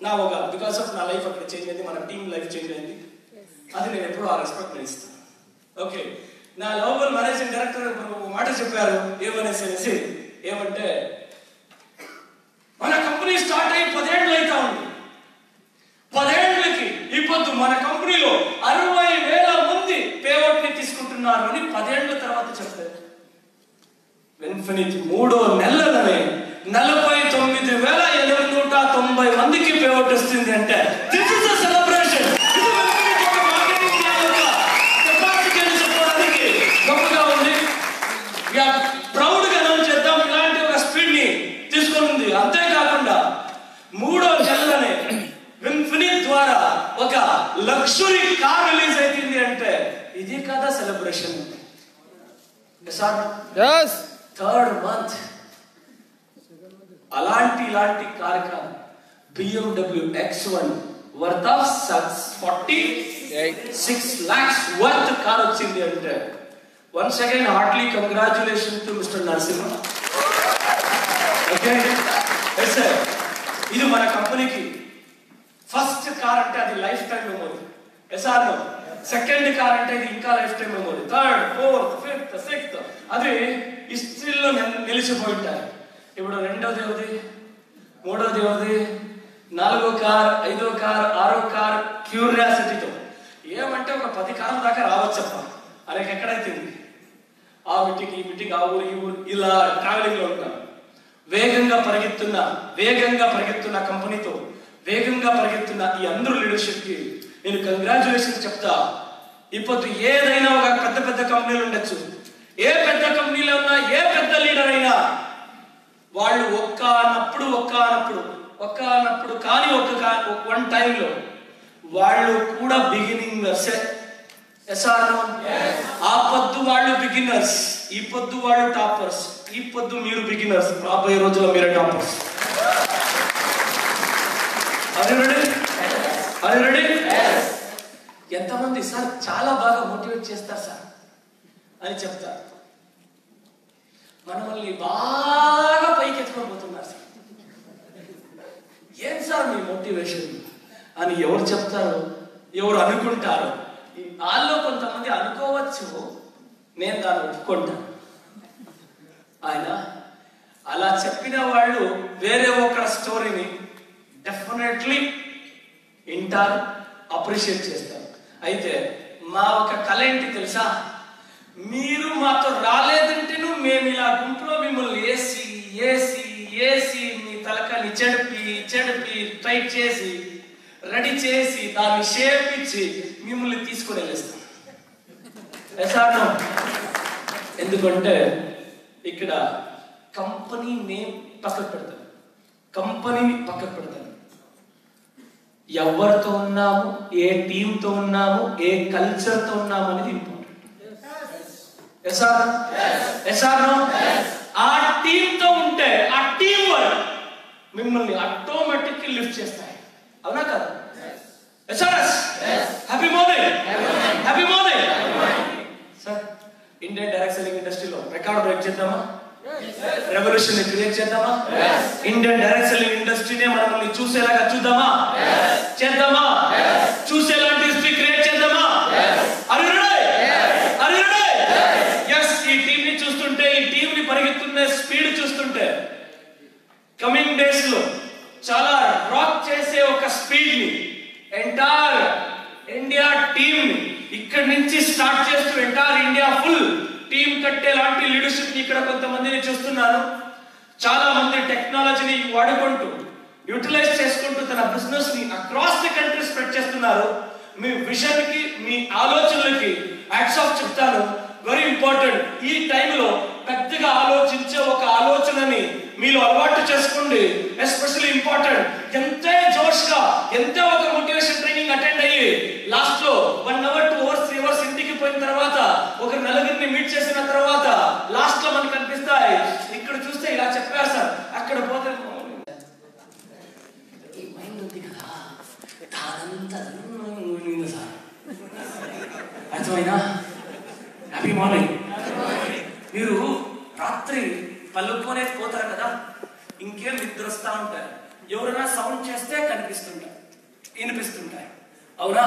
నా ఒక బికాస్ ఆఫ్ నా లైఫ్ అక్కడ చేంజ్ అయింది, మన టీమ్ లైఫ్ చేంజ్ అయింది. అది నేను ఎప్పుడు ఆ రెస్పెక్ట్ నేను ఇస్తాను. ఓకే, నా లవబుల్ మేనేజింగ్ డైరెక్టర్ ఒక మాట చెప్పారు ఏమనేసి, ఏమంటే మన కంపెనీ స్టార్ట్ అయ్యి 10 ఏళ్ళు అవుతా ఉంది. 10 ఏళ్ళకి ఇప్పుడు మన కంపెనీలో 60,000 మంది పేఅవుట్ ని తీసుకుంటున్నారు అని 10 ఏళ్ల తర్వాత చెప్తారు. ఇన్ఫినిటీ 3 నెలలనే 49,890 మందికి పేఅవుట్ వస్తుంది అంటే దిస్ ఇస్ అ సెలబ్రేషన్. చెప్పడానికి గొప్పగా ఉంది. ప్రౌడ్ గా అనౌన్స్ చేద్దాం, ఇలాంటి ఒక స్పీడ్ ని తీసుకుంది. అంతేకాకుండా 3 నెలలనే ఇన్ఫినిట్ ద్వారా ఒక లగ్జరీ కార్ రిలీజ్ అవుతుంది అంటే ఇది కదా సెలబ్రేషన్. థర్డ్ మంత్ ఇలాంటి కార్ కాదు, BMW X1 worth of 46 lakhs worth car వచ్చింది అంటే once again heartly congratulation to mister Narasimha. Okay sir, ఇది మన కంపెనీకి ఫస్ట్ కార్ అంటే అది లైఫ్ టైం మెమొరీ. ఎస్ఆర్ సెకండ్ కార్ అంటే ఇది ఇంకా life time memory. Third, fourth, fifth, sixth అది హిస్టరీలో నిలిచిపోయి ఉంటాయి. ఇప్పుడు 2వది ఎవరిది, 3వది ఎవరిది, 4వ కార్, 5వ కార్, 6వ కార్ క్యూరియాసిటీతో ఏమంటే ఒక 10 కార్ల దాకా రావచ్చప్ప అలాగే ఎక్కడైతే ఆ మీటింగ్ ఈ మీటింగ్ ఆ ఊరు ఈ ఊరు ఇలా ట్రావెలింగ్ లో ఉంటాం. వేగంగా పరిగెత్తున్న కంపెనీతో వేగంగా పరిగెత్తున్న ఈ అందరూ లీడర్షిప్ కి నేను కంగ్రాచులేషన్ చెప్తా. ఇప్పుడు ఏదైనా ఒక పెద్ద కంపెనీలు ఉండొచ్చు, ఏ పెద్ద కంపెనీలో ఉన్నా ఏ పెద్ద లీడర్ అయినా వాళ్ళు ఒక్కనప్పుడు కానీ వన్ టైంలో వాళ్ళు కూడా బిగినింగర్స్. ఆ పొద్దు వాళ్ళు బిగినర్స్, ఈ పొద్దు వాళ్ళు టాపర్స్. ఈ పొద్దు మీరు బిగినర్స్, రాబోయే రోజుల్లో మీరే టాపర్స్. ఎంతమంది సార్ చాలా బాగా మోటివేట్ చేస్తారు సార్ అని చెప్తారు, మనల్ని బాగా పైకి ఎత్తుకోబోతున్నారు సార్. ఏం సార్ మీ మోటివేషన్ అని ఎవరు చెప్తారు, ఎవరు అనుకుంటారు? వాళ్ళలో కొంతమంది అనుకోవచ్చు, నేను దాన్ని ఒప్పుకుంటాను. ఆయన అలా చెప్పిన వాళ్ళు వేరే ఒక స్టోరీని డెఫినెట్లీ వింటారు, అప్రిషియేట్ చేస్తారు. అయితే మా ఒక కళ ఏంటి తెలుసా, మీరు మాతో రాలేదంటేను మేము ఇలా గుంపులో మిమ్మల్ని ఏసి మీ తలకాన్ని చెడిపి టైట్ చేసి రెడీ చేసి దాన్ని షేప్ ఇచ్చి మిమ్మల్ని తీసుకుని వెళ్ళేస్తాం. ఎందుకంటే ఇక్కడ కంపెనీ నేమ్ పక్కకు పెడతాను, కంపెనీని పక్కకు పెడతాను. ఎవరితో ఉన్నాము, ఏ టీంతో ఉన్నాము, ఏ కల్చర్తో ఉన్నాము అనేది ఇంపార్టెంట్. ఆ టీంతో ఉంటే ఆ టీం వర్క్ మిమ్మల్ని ఆటోమేటిక్ లిఫ్ట్ చేస్తాయి. అవునా కదా? Happy morning sir. Indian direct selling ఇండస్ట్రీలో రికార్డ్ బ్రేక్ చేద్దామా, రెవల్యూషన్ క్రియేట్ చేద్దామా? ఇండియన్ డైరెక్ట్ సెల్లింగ్ ఇండస్ట్రీనే మనల్ని చూసేలాగా చేద్దామా? చూసేలాంటి హిస్టరీ క్రియేట్ చేద్దామా? ఈ టీం ని చూస్తుంటే, ఈ టీం ని పరిగెత్తున్న స్పీడ్ చూస్తుంటే కమింగ్ డేస్ లో చాలా రాక్ చేసే ఒక స్పీడ్ ని ఎంటైర్ ఇండియా టీం ఇక్కడి నుంచి స్టార్ట్ చేస్తూ ఎంటైర్ ఇండియా ఫుల్ టీం కట్టే లాంటి లీడర్షిప్ ని ఇక్కడ కొంతమందిని చూస్తున్నాను. చాలా మంది టెక్నాలజీని వాడుకుంటూ యూటిలైజ్ చేసుకుంటూ తన బిజినెస్ ని అక్రాస్ ది కంట్రీ స్ప్రెడ్ చేస్తున్నారు. మీ విజన్ కి, మీ ఆలోచనలకి హ్యాట్స్ ఆఫ్ చెప్తాను. Very important. ఈ టైంలో పెద్దగా ఆలోచించే ఒక ఆలోచనని మీరు అలవాటు చేసుకోండి. ఎస్పెషల్లీ ఇంపార్టెంట్, ఎంతే జోష్ గా ఎంతే ఒక మోటివేషన్ ట్రైనింగ్ అటెండ్ అయ్యి లాస్ట్ లో 1 hour 2 hours 3 hours ఇంటికి పోయిన తర్వాత ఒక నలుగురిని మీట్ చేసిన తర్వాత లాస్ట్ లో మనకు కనిపిస్తాయి. ఇక్కడ చూస్తే ఇలా చెప్పారు సార్, అక్కడ పోతే మైండ్ ఉంది కదా దానంతా అర్థమైనా? Happy morning. మీరు రాత్రి పలుకునే పోతారు కదా, ఇంకేం నిద్ర వస్తూ ఉంటారు. ఎవరైనా సౌండ్ చేస్తే వినిపిస్తుంటాయి. అవునా?